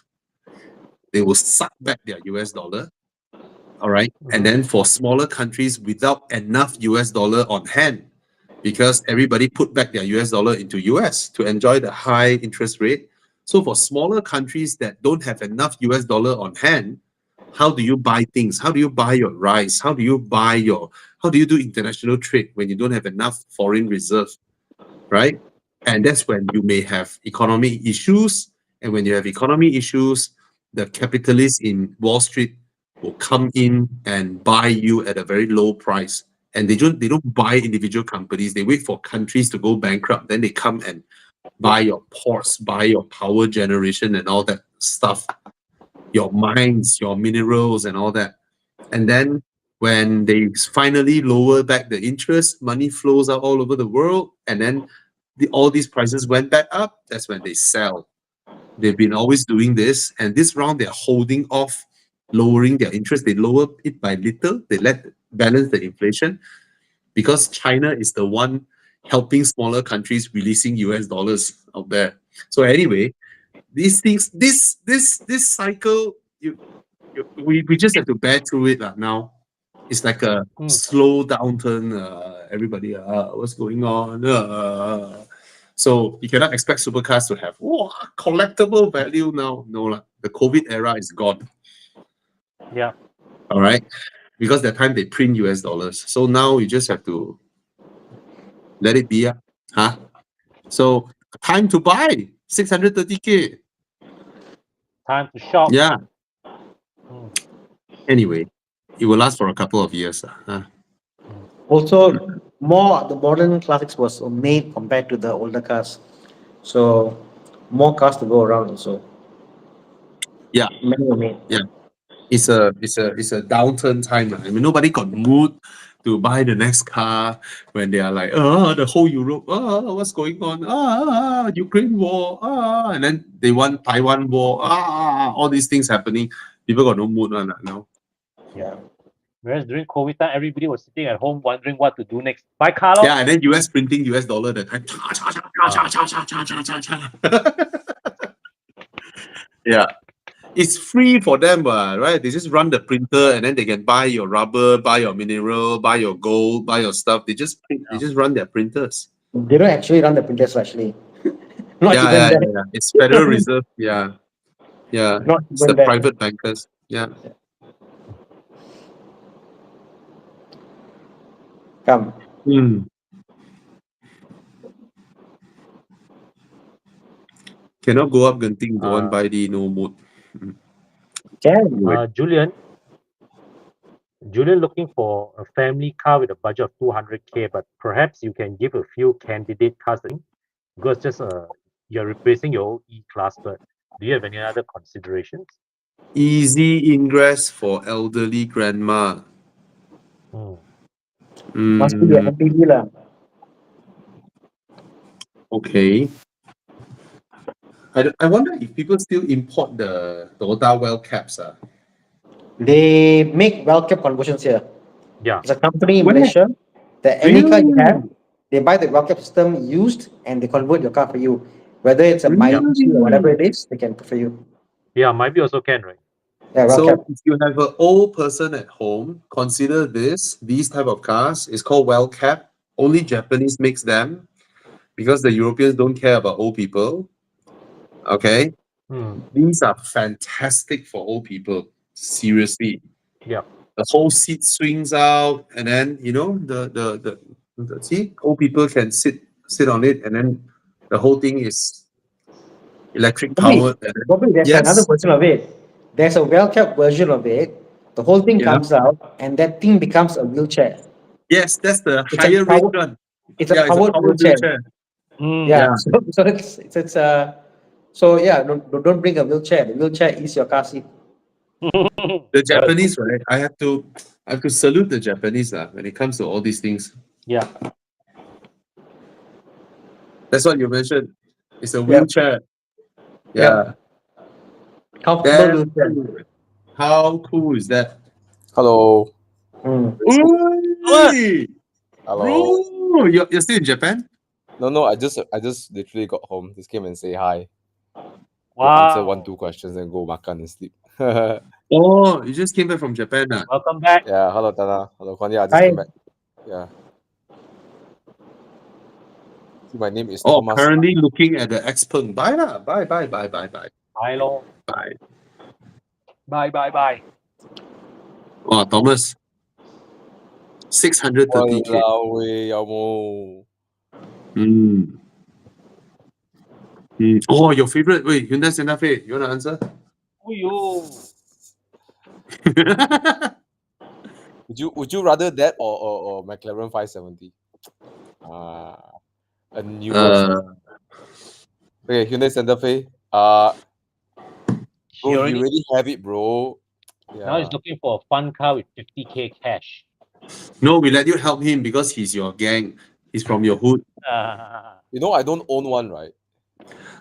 they will suck back their US dollar. All right. And then for smaller countries without enough US dollar on hand, because everybody put back their US dollar into US to enjoy the high interest rate. So for smaller countries that don't have enough US dollar on hand, how do you buy things? How do you buy your rice? How do you do international trade when you don't have enough foreign reserve, right? And that's when you may have economic issues. And when you have economic issues, the capitalists in Wall Street will come in and buy you at a very low price. And they don't buy individual companies. They wait for countries to go bankrupt. Then they come and buy your ports, buy your power generation and all that stuff, your mines, your minerals and all that. And then when they finally lower back the interest, money flows out all over the world. And then all these prices went back up. That's when they sell. They've been always doing this. And this round, they're holding off lowering their interest. They lower it by little. They let balance the inflation because China is the one helping smaller countries releasing US dollars out there. So anyway, these things, this cycle, we just have to bear through it now. It's like a slow downturn. Everybody, what's going on? So you cannot expect supercars to have collectible value now. No, lah. The COVID era is gone. Yeah. All right. Because that time they print US dollars. So now you just have to let it be. Huh? So time to buy 630K. Time to shop. Yeah. Anyway, it will last for a couple of years. Also, more the modern classics was made compared to the older cars, so more cars to go around. Also, Yeah. many were made. Yeah. It's a downturn time. I mean, nobody got mood to buy the next car when they are like, the whole Europe, what's going on? Ukraine war, and then they want Taiwan war, all these things happening. People got no mood on that now. Yeah. Whereas during COVID time, everybody was sitting at home wondering what to do next. Buy car lor. Yeah, and then US printing US dollar that time. Yeah. It's free for them, right? They just run the printer and then they can buy your rubber, buy your mineral, buy your gold, buy your stuff. They just run their printers. They don't actually run the printers actually. Not even Yeah. that. It's Federal Reserve. Yeah. Not It's the even that. private bankers. Yeah. Come. Cannot go up Genting, don't want buy the no mood. Can. Julian looking for a family car with a budget of 200K, but perhaps you can give a few candidate cars because just you're replacing your old E-Class, but do you have any other considerations? Easy ingress for elderly grandma. Must be the MPV lah. Okay. I wonder if people still import the Toyota well caps. They make well cap conversions here. Yeah. It's a company in Where? Malaysia that any car you have, they buy the well cap system used and they convert your car for you. Whether it's a BYD or whatever it is, they can put for you. Yeah, might be also can, right? Yeah, well So cap. if you have an old person at home, consider these type of cars. It's called well cap. Only Japanese makes them because the Europeans don't care about old people. Okay. These are fantastic for old people. Seriously. Yeah. The whole seat swings out, and then the see, old people can sit on it, and then the whole thing is electric powered. Bobby, there's another version of it. There's a well cap version of it. The whole thing comes out, and that thing becomes a wheelchair. Yes, that's the It's a higher range powered- one. It's a powered wheelchair. Yeah. So it's so yeah. Don't bring a wheelchair. The wheelchair is your car seat. The Japanese, right? I have to salute the Japanese when it comes to all these things. Yeah. That's what you mentioned. It's a wheelchair. Yeah. Comfortable Damn wheelchair. cool. How cool is that? Hello. Ooh, Hello. bro, you're still in Japan? No, I just literally got home. Just came and say hi. Answer Wow. 1-2 questions and go makan and sleep. Oh, you just came back from Japan, ah? Welcome back. Yeah, hello Tana. Hello Kwan. Yeah, I just Hi. came back. Yeah. See, my name is Oh, Thomas. currently looking at the Xpeng. Bye lah. Bye. Bye, lor. Bye. Bye. Oh, Thomas. 630K. Walao eh, Yamo. Oh, your favorite. Wait, Hyundai Santa Fe. You want to answer? Oh, you. Would you rather that or McLaren 570? A newer okay, Hyundai Santa Fe. Bro, He you already, already have it, bro. now he's Yeah. looking for a fun car with 50K cash. No, we let you help him because he's your gang. He's from your hood. You know I don't own one, right?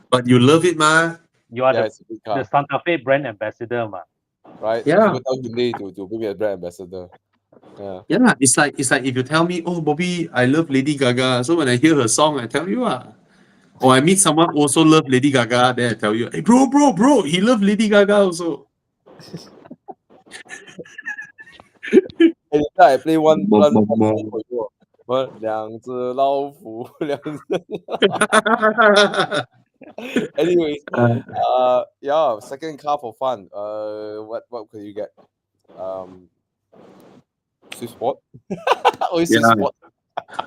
But you love it, ma. You are Yeah, the it's a good car, Santa Fe brand ambassador, ma. right? Yeah. You go tell Hyundai to be a brand ambassador. Yeah. Yeah, it's like if you tell me, oh Bobby, I love Lady Gaga. So when I hear her song, I tell you or I meet someone also love Lady Gaga, then I tell you, hey bro, he love Lady Gaga also. And later I play one Mo- song mo- mo. for you. What? 两只老虎，两只 Anyways, yeah, second car for fun. What could you get? Swiss Sport. Always Swiss Yeah. Sport.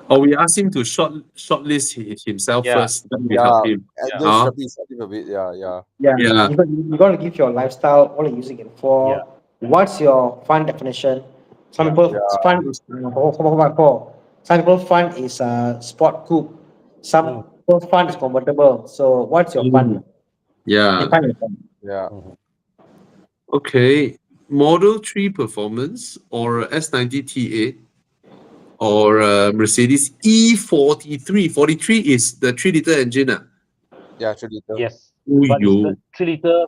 Or we ask him to shortlist himself Yeah. first, then we help him. And Yeah. just strap him a bit. Yeah. Yeah. Yeah. You got to give your lifestyle, what are you using it for? Yeah. What's your fun definition? Some Yeah. people fun is some people fun is sport coupe. Some people fun is convertible. So what's your fun? Yeah. Define your fun. Yeah. Okay. Model 3 performance or S90 T8 or Mercedes E43. 43 is the 3-liter engine. Yeah, 3 liter. Yes. Ooh, But it's yo. the 3-liter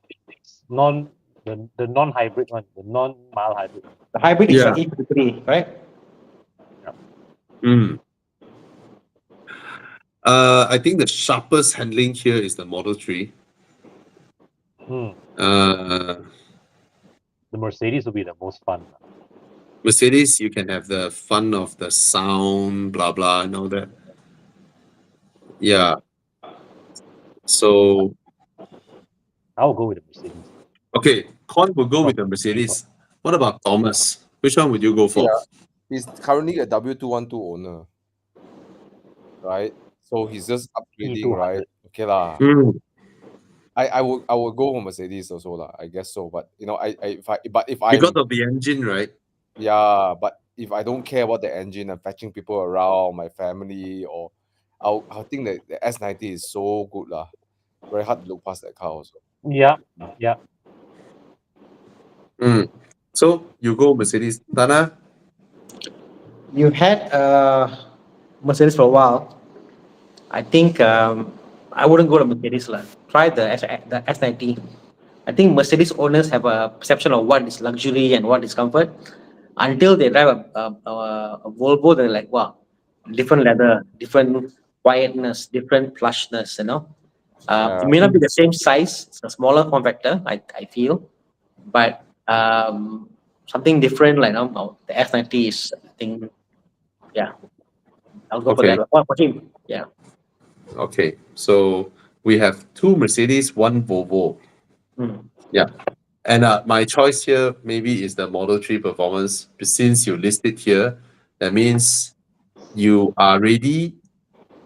the non-hybrid one, the non-mild hybrid. The hybrid is Yeah. an E53, right? I think the sharpest handling here is the Model 3. The Mercedes will be the most fun. Mercedes, you can have the fun of the sound, blah blah, and all that. Yeah. So I'll go with the Mercedes. okay, Con will go with the Mercedes. What about Thomas? Which one would you go for? Yeah. He's currently a W212 owner, right? So he's just upgrading, E200. right? Okay lah. Mm. I would go for Mercedes also lah. I guess so, but you know, if I Because of the engine, right? yeah, but if I don't care about the engine and fetching people around, my family, or I'll think that the S90 is so good lah. Very hard to look past that car also. Yeah. So you go Mercedes. Tana? You had Mercedes for a while. I think I wouldn't go to Mercedes lah. Try the S90. I think Mercedes owners have a perception of what is luxury and what is comfort. Until they drive a Volvo, they're like, wow, different leather, different quietness, different plushness, you know. It may not be the same size, it's a smaller form factor, I feel, but something different, like the F90 is, I think, yeah, I'll go for Okay. that. What him? Yeah. Okay. So we have 2 Mercedes, 1 Volvo. Yeah. And my choice here maybe is the Model 3 performance. Since you list it here, that means you are ready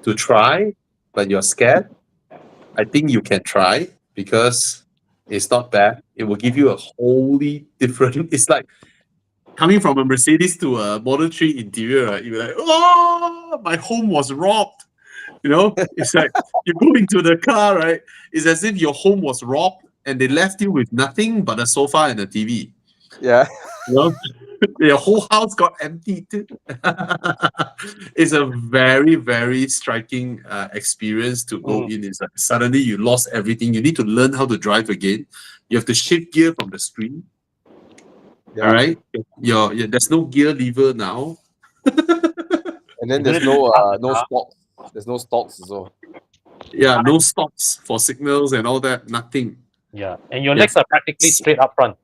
to try, but you're scared. I think you can try because it's not bad. It will give you a wholly different. It's like coming from a Mercedes to a Model 3 interior, right? You're like, oh, my home was robbed. You know, it's like you go into the car, right? It's as if your home was robbed and they left you with nothing but a sofa and a TV. Yeah. You know? The whole house got emptied. It's a very, very striking experience to go in. It's like suddenly you lost everything. You need to learn how to drive again. You have to shift gear from the screen. Yeah. All right. There's no gear lever now. And then You there's don't need no to start the no car. stocks. There's no stocks as well. Yeah, no stops for signals and all that. Nothing. Yeah, and your Yes. legs are practically straight up front.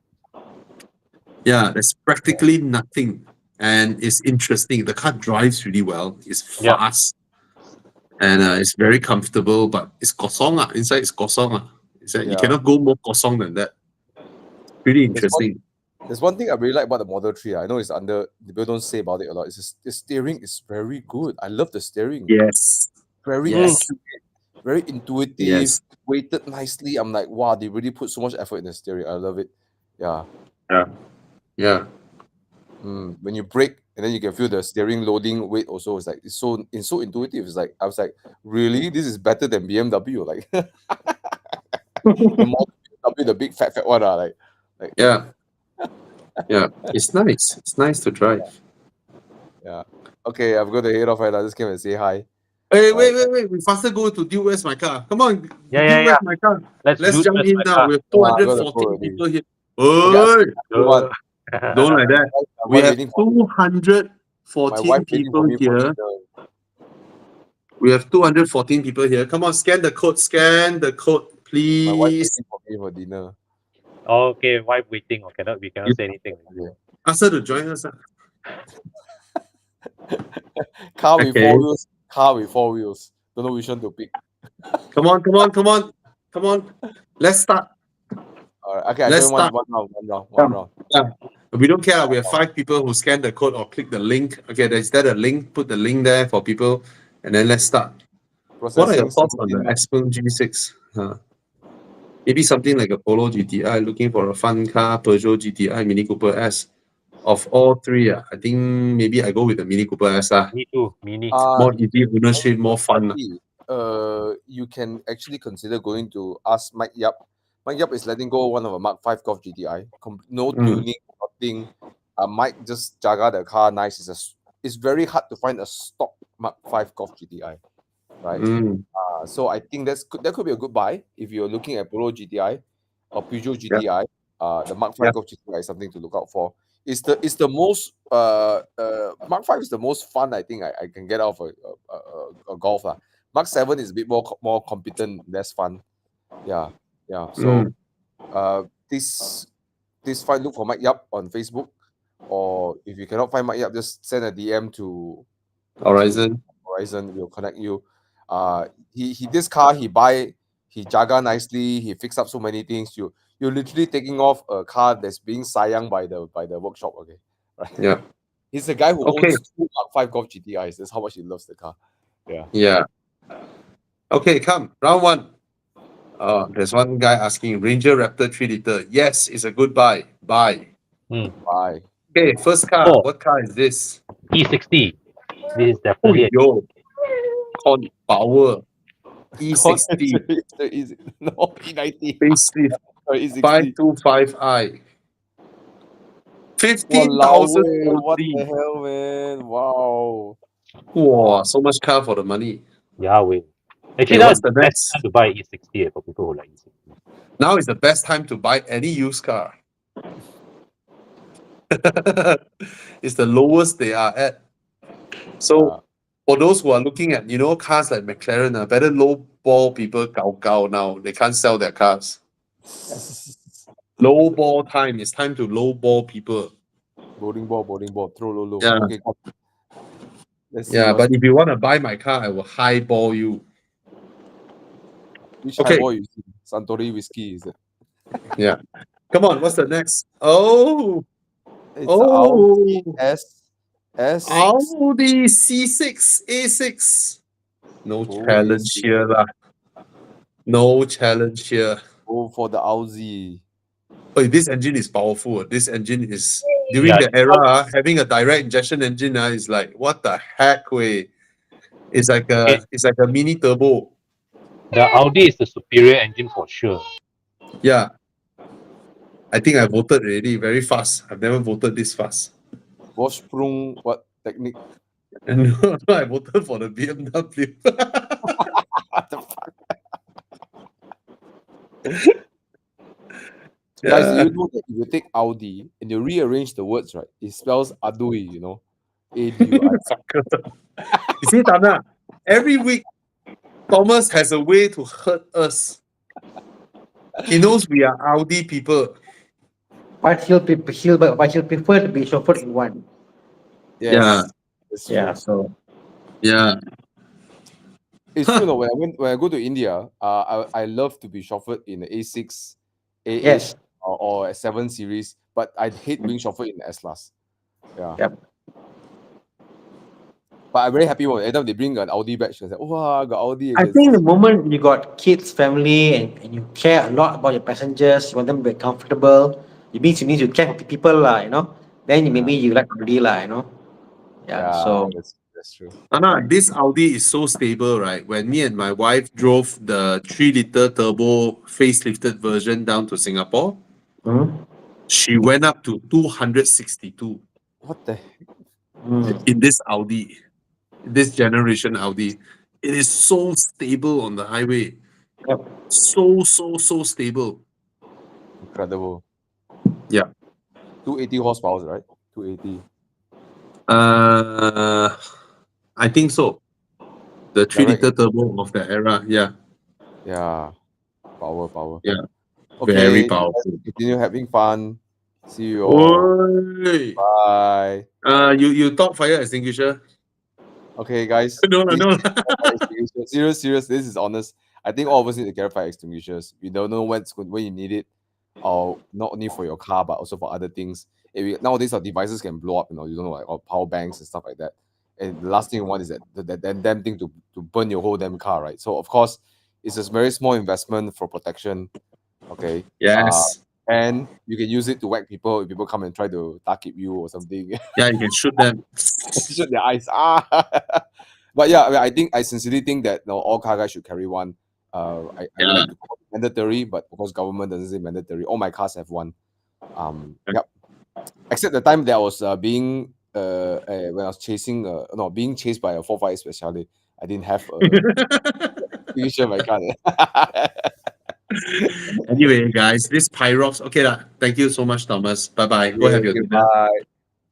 Yeah, there's practically nothing. And it's interesting. The car drives really well. It's Yeah. fast. And it's very comfortable, but it's kosong. Inside it's kosong. It's like you Yeah. cannot go more kosong than that. Pretty interesting. There's one thing I really like about the Model 3. I know it's under, people don't say about it a lot. The steering is very good. I love the steering. Yes. Very Yes. accurate, very intuitive, Yes. weighted nicely. I'm like, wow, they really put so much effort in the steering. I love it. Yeah. Yeah. When you brake and then you can feel the steering loading weight also. It's like it's so intuitive. It's like I was like, really? This is better than BMW. Like the model BMW, the big fat one. Like Yeah. Yeah. It's nice. It's nice to drive. yeah. Okay, I'm going to head off right now. I just came and say hi. Hey, wait. We faster go to Dude, where's my car? Come on. Yeah, Dude, where's my car? Let's do jump Where's in My now. Car. We have Oh, I gotta go 214 already. people here. Okay, Hey, everyone, don't like that. my We wife have waiting for me. My 214 wife waiting people for me for here. dinner. We have 214 people here. Come on, scan the code. Scan the code, My wife please. waiting for me for dinner. Okay, wife waiting. Okay, we cannot say anything. Okay. Ask her to join us. Car with Okay. 4 wheels. Car with 4 wheels. Don't know which one to pick. Come on. Let's start. All right. Okay, I Let's join one start. round. We don't care. We have 5 people who scan the code or click the link. Okay, is that a link? Put the link there for people, and then let's start. What are your Processing thoughts on the 17 Xpeng G6? Maybe something like a Polo GTI, looking for a fun car, Peugeot GTI, Mini Cooper S. Of all three, I think maybe I go with the Mini Cooper S. Me too, Mini. More easy ownership, more fun. You can actually consider going to ask Mike Yap. Mike Yap is letting go one of a Mark 5 Golf GTI. No tuning, nothing. Mike just jaga the car nice. It's very hard to find a stock Mark 5 Golf GTI, right? So I think that could be a good buy if you're looking at Polo GTI or Peugeot GTI. The Mark 5 Golf GTI is something to look out for. It's the most Mark 5 is the most fun I think I can get out of a Golf. Mark 7 is a bit more competent, less fun. Yeah. So this fine, look for Mike Yap on Facebook, or if you cannot find Mike Yap, just send a DM to Horizon. We'll connect you. He this car he jaga nicely, he fixed up so many things. You're literally taking off a car that's being sayang by the workshop, okay? Right? Yeah. He's the guy who Okay. owns 2 Mark 5 Golf GTIs. That's how much he loves the car. Yeah. Okay, come. Round 1. There's one guy asking, Ranger Raptor 3 liter. Yes, it's a good buy. Buy. Bye. Okay, first car. Oh. What car is this? E60. This is Oh, definitely yo. Con Power. E60. No, E90. Facelift. E60. 525i. Walao, 15,000 what the OD. hell, man? Wow. Wow, so much car for the money. Yahweh. Actually, Okay, that's what's the the best next? time to buy E60 for people who like E60. Now is the best time to buy any used car. It's the lowest they are at. So for those who are looking at, cars like McLaren, better low ball people gao now. They can't sell their cars. Low ball time. It's time to low ball people. Bowling ball, throw low. Yeah. Okay, come. Let's see Yeah, but if you want to buy my car, I will high ball you. which Okay. highball you see? Suntory whiskey, is it? Yeah. Come on, what's the next? Oh, It's Audi S. Audi C6, A6. No challenge here, lah. No challenge here. Go for the Audi. Oh, this engine is powerful. This engine is during the era having a direct injection engine is like what the heck way. It's like a mini turbo. The Audi is the superior engine for sure. Yeah. I think I voted already very fast. I've never voted this fast. Vorsprung, what technique? And I voted for the BMW. What the fuck? Yeah. Guys, do you know that if you take Audi and you rearrange the words, right, it spells Adui, you know? ADUI. You see, Tana, every week, Thomas has a way to hurt us. He knows we are Audi people. But he'll prefer to be chauffeured in one. Yes, that's true. Yeah. So Yeah. It's true. No, when I go to India, I love to be chauffeured in the A6, A8, yes. or a 7 series, but I hate being chauffeured in the S class. Yeah. Yep. But I'm very happy when every time they bring an Audi badge. I say, oh, I got Audi. I think the moment you got kids, family, and you care a lot about your passengers, you want them to be comfortable. It means you need to care for people, you know. Then maybe you like Audi, you know. Yeah. So that's true. Tana, this Audi is so stable, right? When me and my wife drove the 3-liter turbo facelifted version down to Singapore, she went up to 262 What the heck? in this Audi, this generation Audi. It is so stable on the highway. Yep. So stable. Incredible. Yeah. 280 horsepower, right? 280. I think so. The 3-liter Direct. turbo of the era. Yeah. Yeah. Power. Yeah. Okay. Very powerful. Continue having fun. See you all. Oi. Bye. You talk fire extinguisher. Okay, guys. No. Fire extinguisher. Serious. This is honest. I think all of us need to carry fire extinguishers. We don't know when you need it, or not only for your car but also for other things. Nowadays our devices can blow up. You know, you don't know, like, or power banks and stuff like that. And the last thing you want is that damn thing to burn your whole damn car, right? So of course, it's a very small investment for protection. Okay. Yes. And you can use it to whack people if people come and try to target you or something. Yeah, you can shoot them. Shoot their eyes. But yeah, I sincerely think that all car guys should carry one. I like to call it mandatory, but of course government doesn't say mandatory. All my cars have one. Yep. Except the time that I was being when I was being chased by a 458 Speciale. I didn't have a picture of my car. Anyway, guys, this Pyrox. Okay, thank you so much, Thomas. Bye. Go have your dinner. Bye.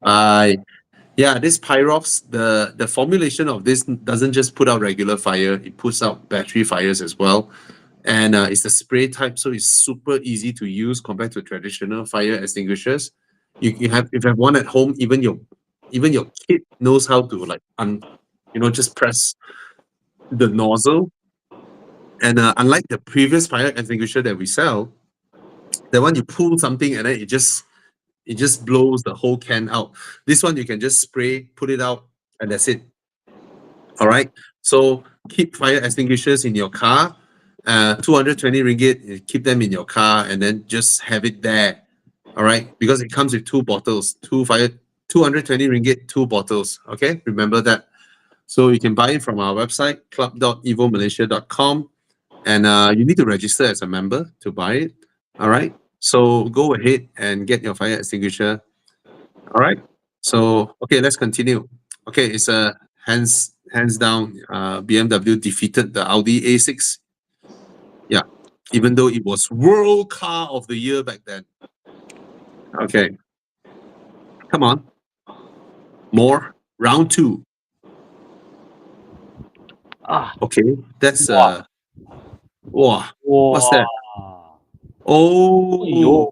Bye. Yeah, this Pyrox, the formulation of this doesn't just put out regular fire, it puts out battery fires as well. And it's a spray type, so it's super easy to use compared to traditional fire extinguishers. If you have one at home, even your kid knows how to just press the nozzle. And unlike the previous fire extinguisher that we sell, the one you pull something and then it just blows the whole can out. This one you can just spray, put it out, and that's it. All right. So keep fire extinguishers in your car. 220 ringgit, keep them in your car and then just have it there. All right. Because it comes with 2 bottles, 220 ringgit, 2 bottles. Okay. Remember that. So you can buy it from our website, club.evomalaysia.com. And you need to register as a member to buy it. All right. So go ahead and get your fire extinguisher. All right. So, okay, let's continue. Okay, it's a hands down. BMW defeated the Audi A6. Yeah, even though it was World Car of the Year back then. Okay. Come on. More. Round 2. Okay, that's what's that? Oh,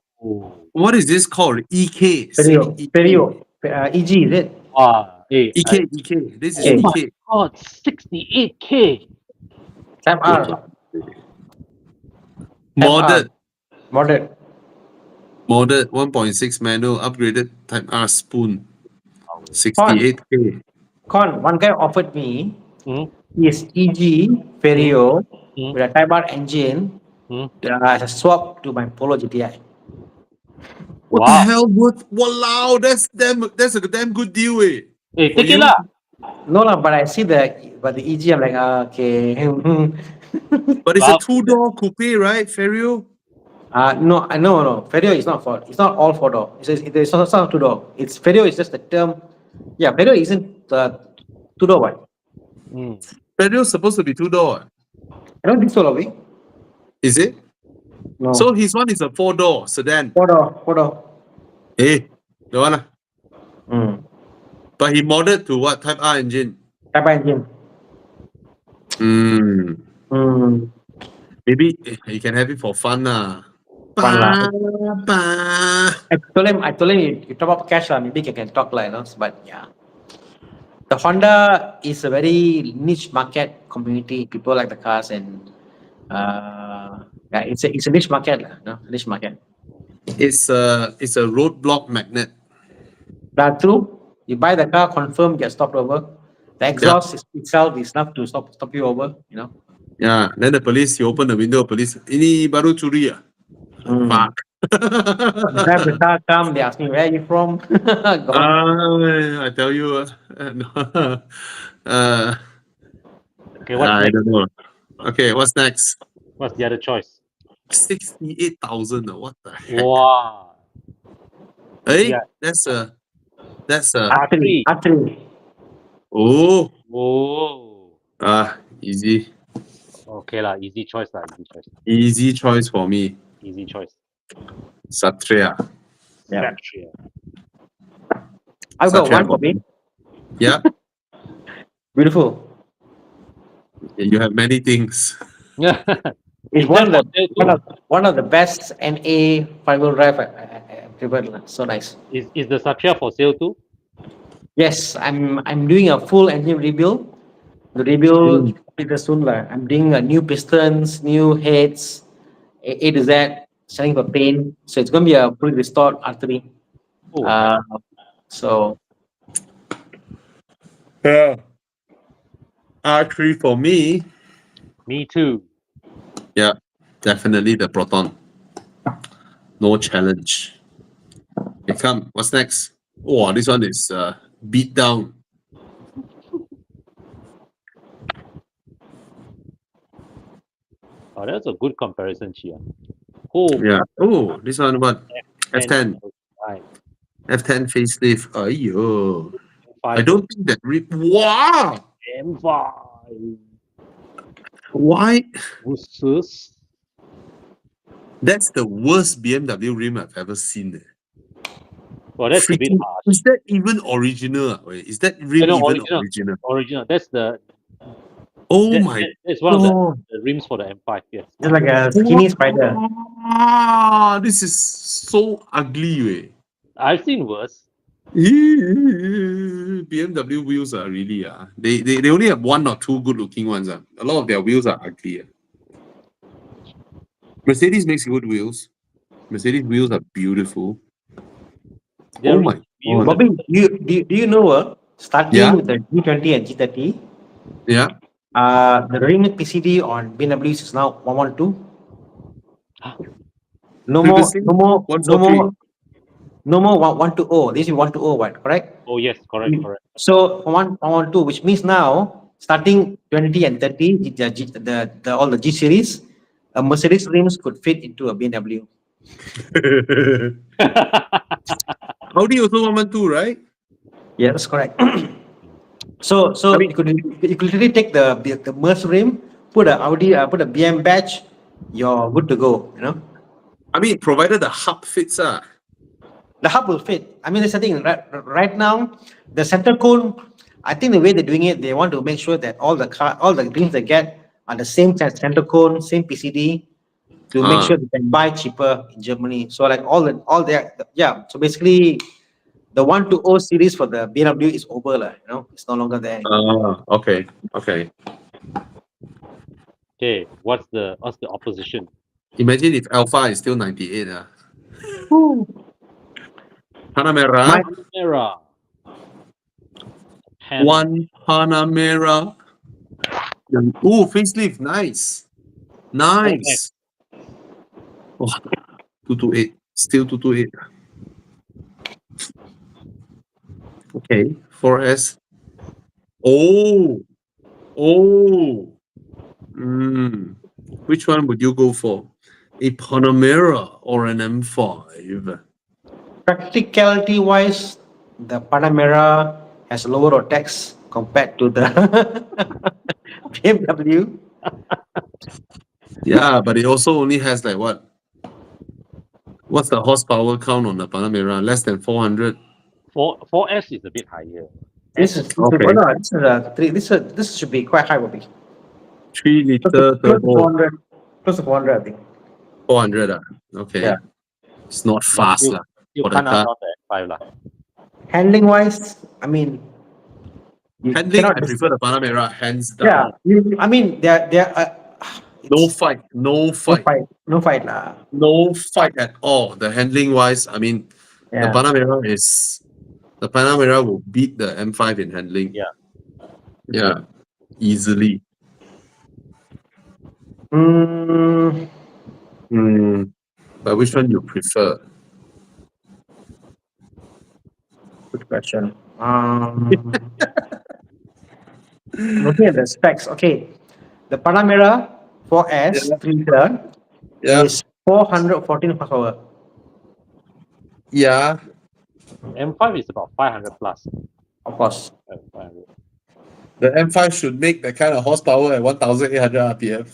what is this called? EK. Perio. EG, is it? EK. This is EK. Oh, 68K. Type R. Modded 1.6 manual, upgraded Type R spoon. 68K. One guy offered me his EG Perio with a Type R engine as a swap to my Polo GTI. What the hell? Walao, that's a damn good deal, eh? Hey, take it lah. No lah, but I see the EG, I'm like, okay. But it's a 2-door coupe, right, Ferio? No, no. Ferio is not for. It's not all four door. It's not two door. It's Ferio is just the term. Yeah, Ferio isn't two door one. Mm. Pedro's supposed to be two-door. I don't think so, Lovey. Is it? No. So his one is a four-door sedan. Four door. Hey, the one. Mm. But he modded to what? Type R engine. Type R engine. Mm. Maybe you can have it for fun. Fun lah. Ba. I told him you top up cash lah, maybe you can talk like, but yeah. The Honda is a very niche market community. People like the cars and yeah, it's a niche market lah, niche market. It's a roadblock magnet. That's true. You buy the car, confirm get stopped over. The exhaust itself is enough to stop you over, Yeah. Then the police, you open the window, police, ini baru curi ah. Fuck. Drive the car, come, they ask me, where are you from? Gone. I tell you, Okay, what's I next? don't know. Okay, what's next? What's the other choice? 68,000. What the heck? Wow. Hey, Yeah. that's a R3. oh Oh. easy Okay lah, easy choice lah, easy choice. easy choice for me. Easy choice. Satria. Yeah. Satria. I've got Satria one for me. Yeah, Beautiful. you have many things. It's Is that one of the best NA 5-wheel drive I've driven. So nice. Is the Satria for sale too? Yes, I'm doing a full engine rebuild. The rebuild completed soon. I'm doing new pistons, new heads, A to Z, selling for paint. So it's gonna be a fully restored R3. Oh, So Yeah. R3 for me. me too. Yeah, definitely the Proton. No challenge. Okay, come. What's next? Oh, this one is beat down. Oh, that's a good comparison here. Oh, Yeah. Oh, this one what? F10. Right. F10 facelift. Ayo. I M5 don't think that wow. M5 Why? versus That's the worst BMW rim I've ever seen. well, that's a bit Freaking- harsh. Is that even original? Wait, is that rim No, even original. original? Original. That's the Oh that- my that's one of oh, the rims for the M5. Yes. just like a skinny spider. This is so ugly. Way. I've seen worse. BMW wheels are really they only have one or two good looking ones. A lot of their wheels are ugly. Mercedes makes good wheels. Mercedes wheels are beautiful. They're Oh my beautiful. god. Bobby, do you know starting Yeah. with the G20 and G30, Yeah. the rim PCD on BMWs is now 112. No more, Previously, no more, 143. no more 120. This is 120, what? Correct. Oh yes, correct. So 112, which means now starting 20 and 30, all the G series, a Mercedes rims could fit into a BMW. Audi also 112, right? Yeah, that's correct. So I mean- you could literally take the Merc rim, put a Audi, put a BM badge, you're good to go. I mean, provided the hub fits. The hub will fit. I mean, that's the thing. Right now, the center cone, I think the way they're doing it, they want to make sure that all the rims they get are the same center cone, same PCD, to make sure they can buy cheaper in Germany. So like So basically, the 120 series for the BMW is over, it's no longer there. Okay. Okay, what's the opposition? Imagine if Alpha is still 98. Panamera. Panamera. One Panamera. Ooh, facelift. Nice. Nice. Oh, 228. Still 228. Okay. 4S. Oh. Which one would you go for? a Panamera or an M5? Practicality wise, the Panamera has lower road tax compared to the BMW. Yeah, but it also only has like what? What's the horsepower count on the Panamera? Less than 400. 4S is a bit higher. This is Okay. no, this is a three. This should be quite high, will be 3 liter close to turbo, 400. Close to 400, I think. 400. Okay. Yeah. It's not fast you, lah you for the can't car. out the F5 lah. Handling wise, I mean, you Handling, cannot I dis- prefer the Panamera, hands down. Yeah, I mean, they're No it's fight, no no fight, fight, no fight lah. no fight at all. The handling wise, I mean, the Yeah. Panamera will beat the M5 in handling. Yeah. Yeah, easily. But which one you prefer? Good question. Looking at the specs, okay. The Panamera 4S Yeah. 3-liter Yeah, is 414 horsepower. yeah. M5 is about 500 plus. Of course. 500. The M5 should make that kind of horsepower at 1,800 RPM.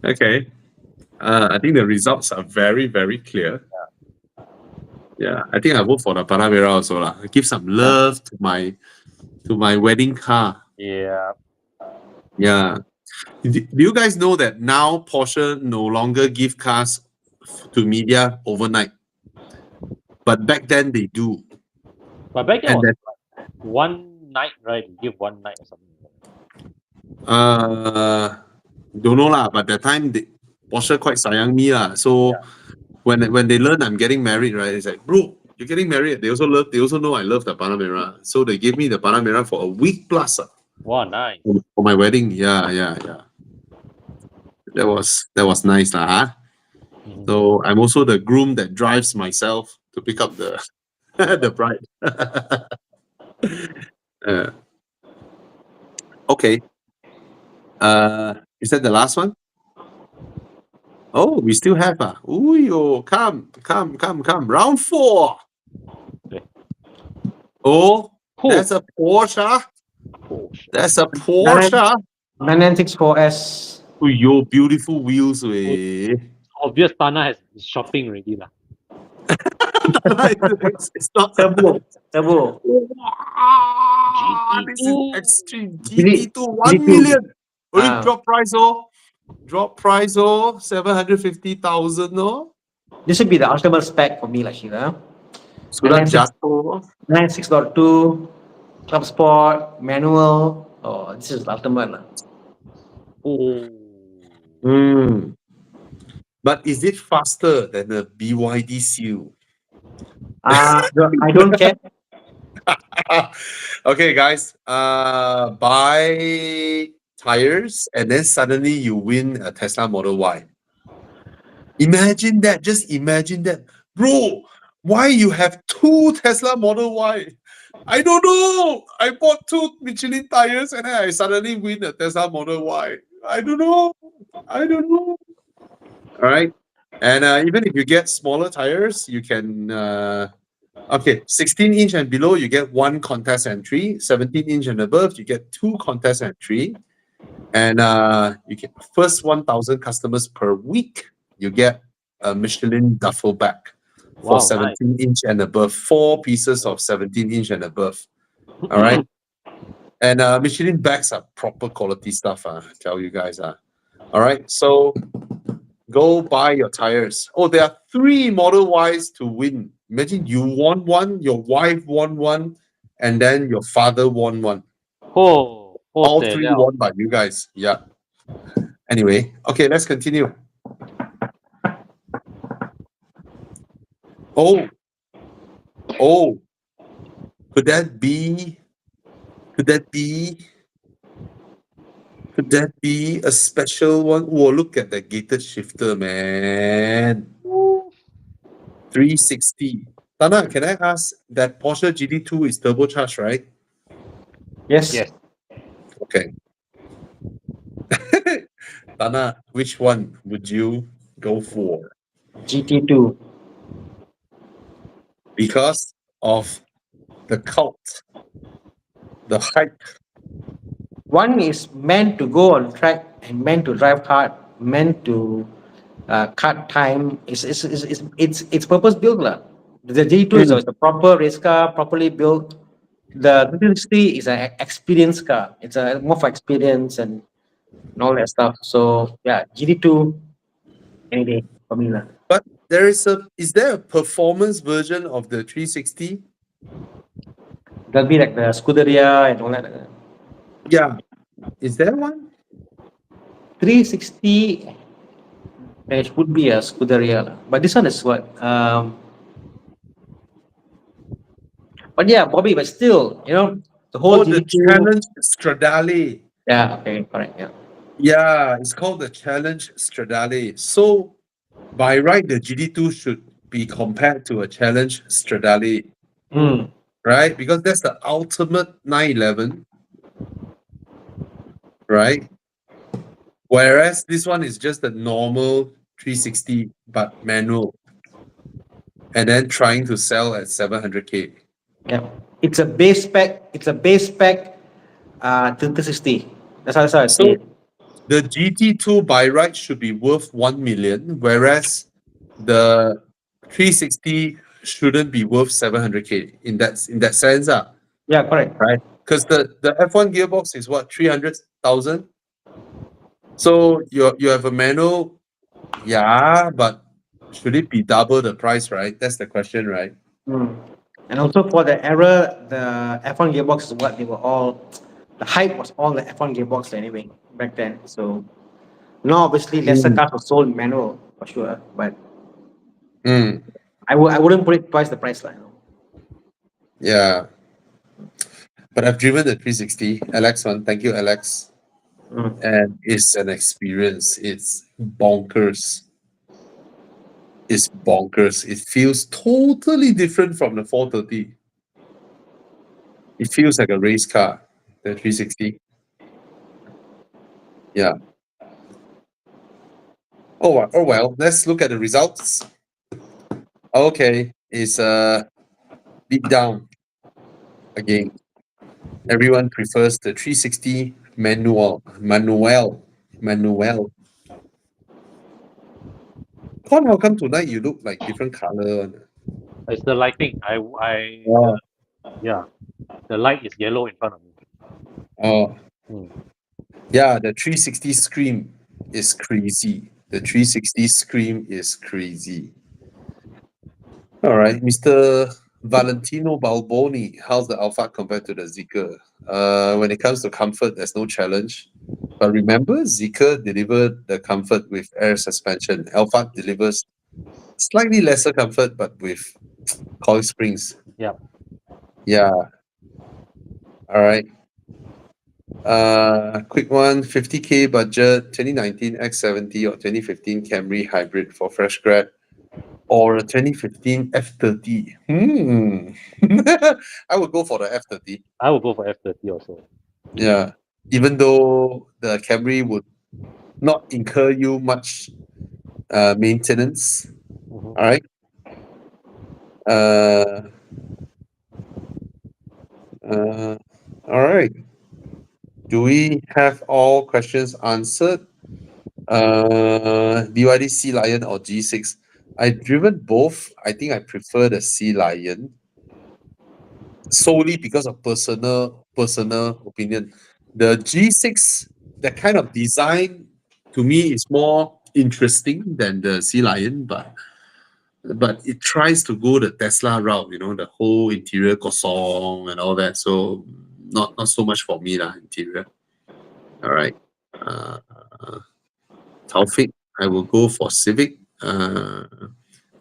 Okay. I think the results are very, very clear. Yeah, I think I vote for the Panamera also lah. Give some love to my wedding car. Yeah. Yeah. Do you guys know that now Porsche no longer give cars to media overnight? But back then they do. But back then And was like one night, right? You give one night or something. Don't know lah. But that time Porsche quite sayang me lah. So when they learn I'm getting married, right? It's like, bro, you're getting married. They also know I love the Panamera. So they gave me the Panamera for a week plus. Wow, nice. For my wedding. Yeah. That was nice lah. Huh? Mhm. So I'm also the groom that drives myself to pick up the the bride. Okay. Is that the last one? Oh, we still have Ooh, come. Round 4. Okay. Oh, Cool. that's a Porsche. Porsche. That's a Porsche. 996 4S. Oh, your beautiful wheels, way. Obvious Tana has been shopping already lah. It's not Turbo. Wow, this is GT2. extreme. GT2. GT2 1 million. Only Ah. drop price, 750,000, no? This would be the ultimate spec for me, like Sheila. Sudah 996 jatuh. 96.2, Club Sport, manual. Oh, this is the ultimate lah. Oh. But is it faster than the BYD Seal? I don't care. Okay, guys. Buy tires and then suddenly you win a Tesla Model Y. Imagine that. Just imagine that. Bro, why you have 2 Tesla Model Y? I don't know. I bought 2 Michelin tires and then I suddenly win a Tesla Model Y. I don't know. All right. And even if you get smaller tires, you can 16-inch and below, you get 1 contest entry. 17-inch and above, you get 2 contest entry. And you get first 1,000 customers per week, you get a Michelin duffel bag for Wow, 17-inch and above. 4 pieces of 17-inch and above. All right. And Michelin bags are proper quality stuff. I tell you guys. All right. So go buy your tires. Oh, there are 3 Model Ys to win. Imagine you won one, your wife won one, and then your father won one. All 3 won by you guys. Yeah. Anyway, okay, let's continue. Oh, could that be a special one? Oh, look at that gated shifter, man. 360. Tana, can I ask that Porsche GT2 is turbocharged, right? Yes. Yes. Okay. Tana, which one would you go for? GT2. Because of the cult, the hype. One is meant to go on track and meant to drive hard, meant to cut time. It's purpose built lah. The GT2 is Mm. a proper race car, properly built. The 360 is an experience car. It's a more for experience and all that stuff. So yeah, GT2 any day for me lah. But is there a performance version of the 360? That'll be like the Scuderia and all that. Yeah. Is there one? 360, it would be a Scuderia lah. But this one is what? But yeah, Bobby, but still, the whole Oh, the GT2. Challenge Stradale. Yeah, okay, correct. Yeah. Yeah, it's called the Challenge Stradale. So by right, the GD2 should be compared to a Challenge Stradale, Mm. right? Because that's the ultimate 911, right? Whereas this one is just a normal 360 but manual, and then trying to sell at 700K. Yeah. It's a base spec. 360. That's how I see So it. the GT2 by right should be worth 1 million, whereas the 360 shouldn't be worth 700K in that sense, Yeah, correct. right? Because the F1 gearbox is what, 300,000? So you have a manual, yeah, but should it be double the price, right? That's the question, right? Mm. And also for the era, the F1 gearbox is what they were all. The hype was all the F1 gearbox anyway back then. So now obviously lesser cars were sold manual for sure, but Mm, I wouldn't put it twice the price line. yeah. But I've driven the 360, Alex one. Thank you, Alex. Mm. And it's an experience. It's bonkers. It's bonkers. It feels totally different from the 430. It feels like a race car, the 360. Yeah. Oh well. Let's look at the results. Okay, it's deep down again. Everyone prefers the 360 manual. Con, how come tonight you look like different color? It's the lighting. Oh. Yeah, the light is yellow in front of me. Oh. Mm. Yeah, the 360 scream is crazy. The 360 scream is crazy. All right, Mr. Valentino Balboni, how's the Alphard compared to the Zeekr? When it comes to comfort, there's no challenge. But remember, Zeekr delivered the comfort with air suspension. Alphard delivers slightly lesser comfort, but with coil springs. Yeah. Yeah. All right. Quick one, 50K budget, 2019 X70 or 2015 Camry hybrid for fresh grad, or a 2015 F30. I would go for the F30. I will go for F30 also. Yeah. Even though the Camry would not incur you much maintenance. Mhm. All right. All right. Do we have all questions answered? BYD Sealion or G6? I've driven both. I think I prefer the Sealion solely because of personal opinion. The G6, that kind of design to me is more interesting than the Sealion, but it tries to go the Tesla route, the whole interior kosong and all that. So not so much for me lah, interior. All right. Taufik, I will go for Civic.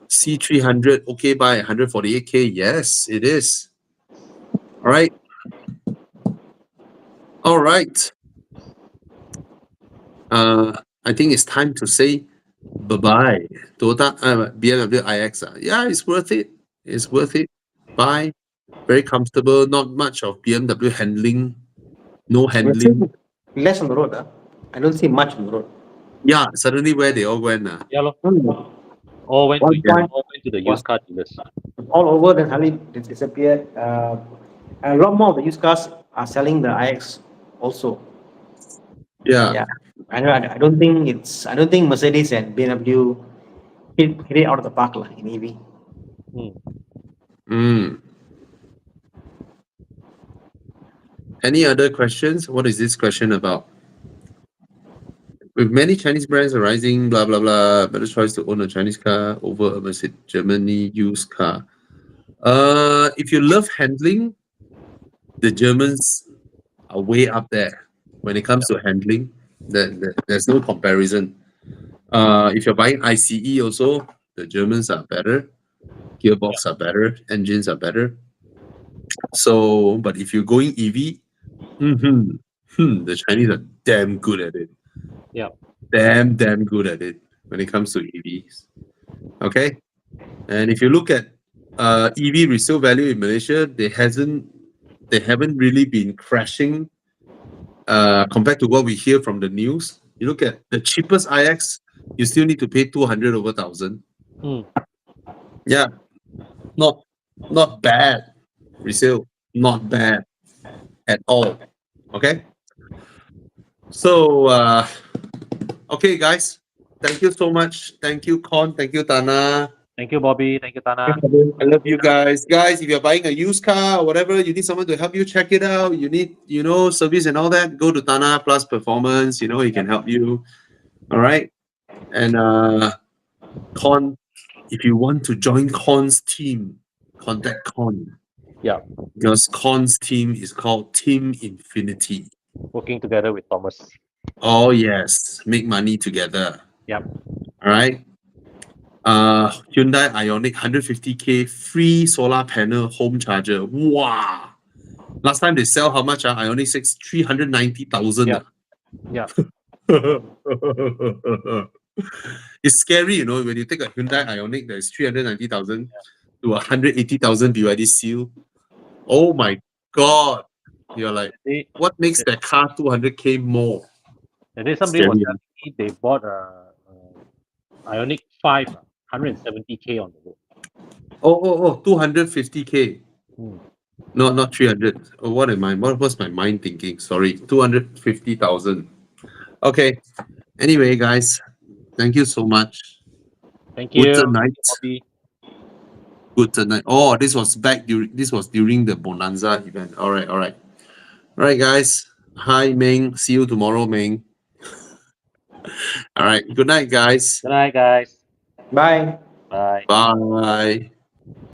C300, okay, by 148K. Yes, it is. All right. All right. I think it's time to say bye-bye. Toyota, BMW iX. Yeah, it's worth it. It's worth it. Bye. Very comfortable. Not much of BMW handling No We're handling. still less on the road. I don't see much on the road. Yeah, suddenly where they all went. Yeah, lor. Hmm. All went to One point all went to the was used car dealers. all over, then suddenly it disappeared. And a lot more of the used cars are selling the iX also. Yeah. Yeah, I don't think I don't think Mercedes and BMW hit it out of the park lah in EV. Mm. Any other questions? What is this question about? With many Chinese brands arising, blah blah blah, better choice to own a Chinese car over a Mercedes Germany used car. If you love handling, the Germans are way up there when it comes to handling. There's no comparison. If you're buying ICE also, the Germans are better. Gearbox are better. Engines are better. So, but if you're going EV, the Chinese are damn good at it. Yeah. Damn good at it when it comes to EVs. Okay, and if you look at EV resale value in Malaysia, they haven't really been crashing compared to what we hear from the news. You look at the cheapest IX, you still need to pay 200 over 1,000. Yeah, not bad resale, not bad at all. Okay, so okay guys, thank you so much. Thank you Con, thank you Tana. Thank you, Bobby. Thank you, Tana. I love you guys. Guys, if you're buying a used car or whatever, you need someone to help you check it out. You need, service and all that. Go to Tana Plus Performance. He can help you. All right. And Con, if you want to join Con's team, contact Con. Yeah. Because Con's team is called Team Infinity. Working together with Thomas. Oh yes, make money together. Yep. All right. Hyundai Ioniq 150K free solar panel home charger. Wow. Last time they sell how much? Ioniq 6, 390,000. Yeah. Yeah. It's scary, when you take a Hyundai Ioniq that is 390,000 to 180,000 BYD Seal. Oh my God. You're like, what makes that car 200K more? And then somebody was Scary. telling me they bought a Ioniq 5, 170K on the road. Oh, 250K. Hmm. No, not 300. Oh, what was my mind thinking? Sorry, 250,000. Okay. Anyway, guys, thank you so much. Thank you. Good night. Bobby. Good night. Oh, this was during the Bonanza event. All right, guys. Hi, Meng. See you tomorrow, Meng. All right. Good night, guys. Good night, guys. Bye. Bye. Bye.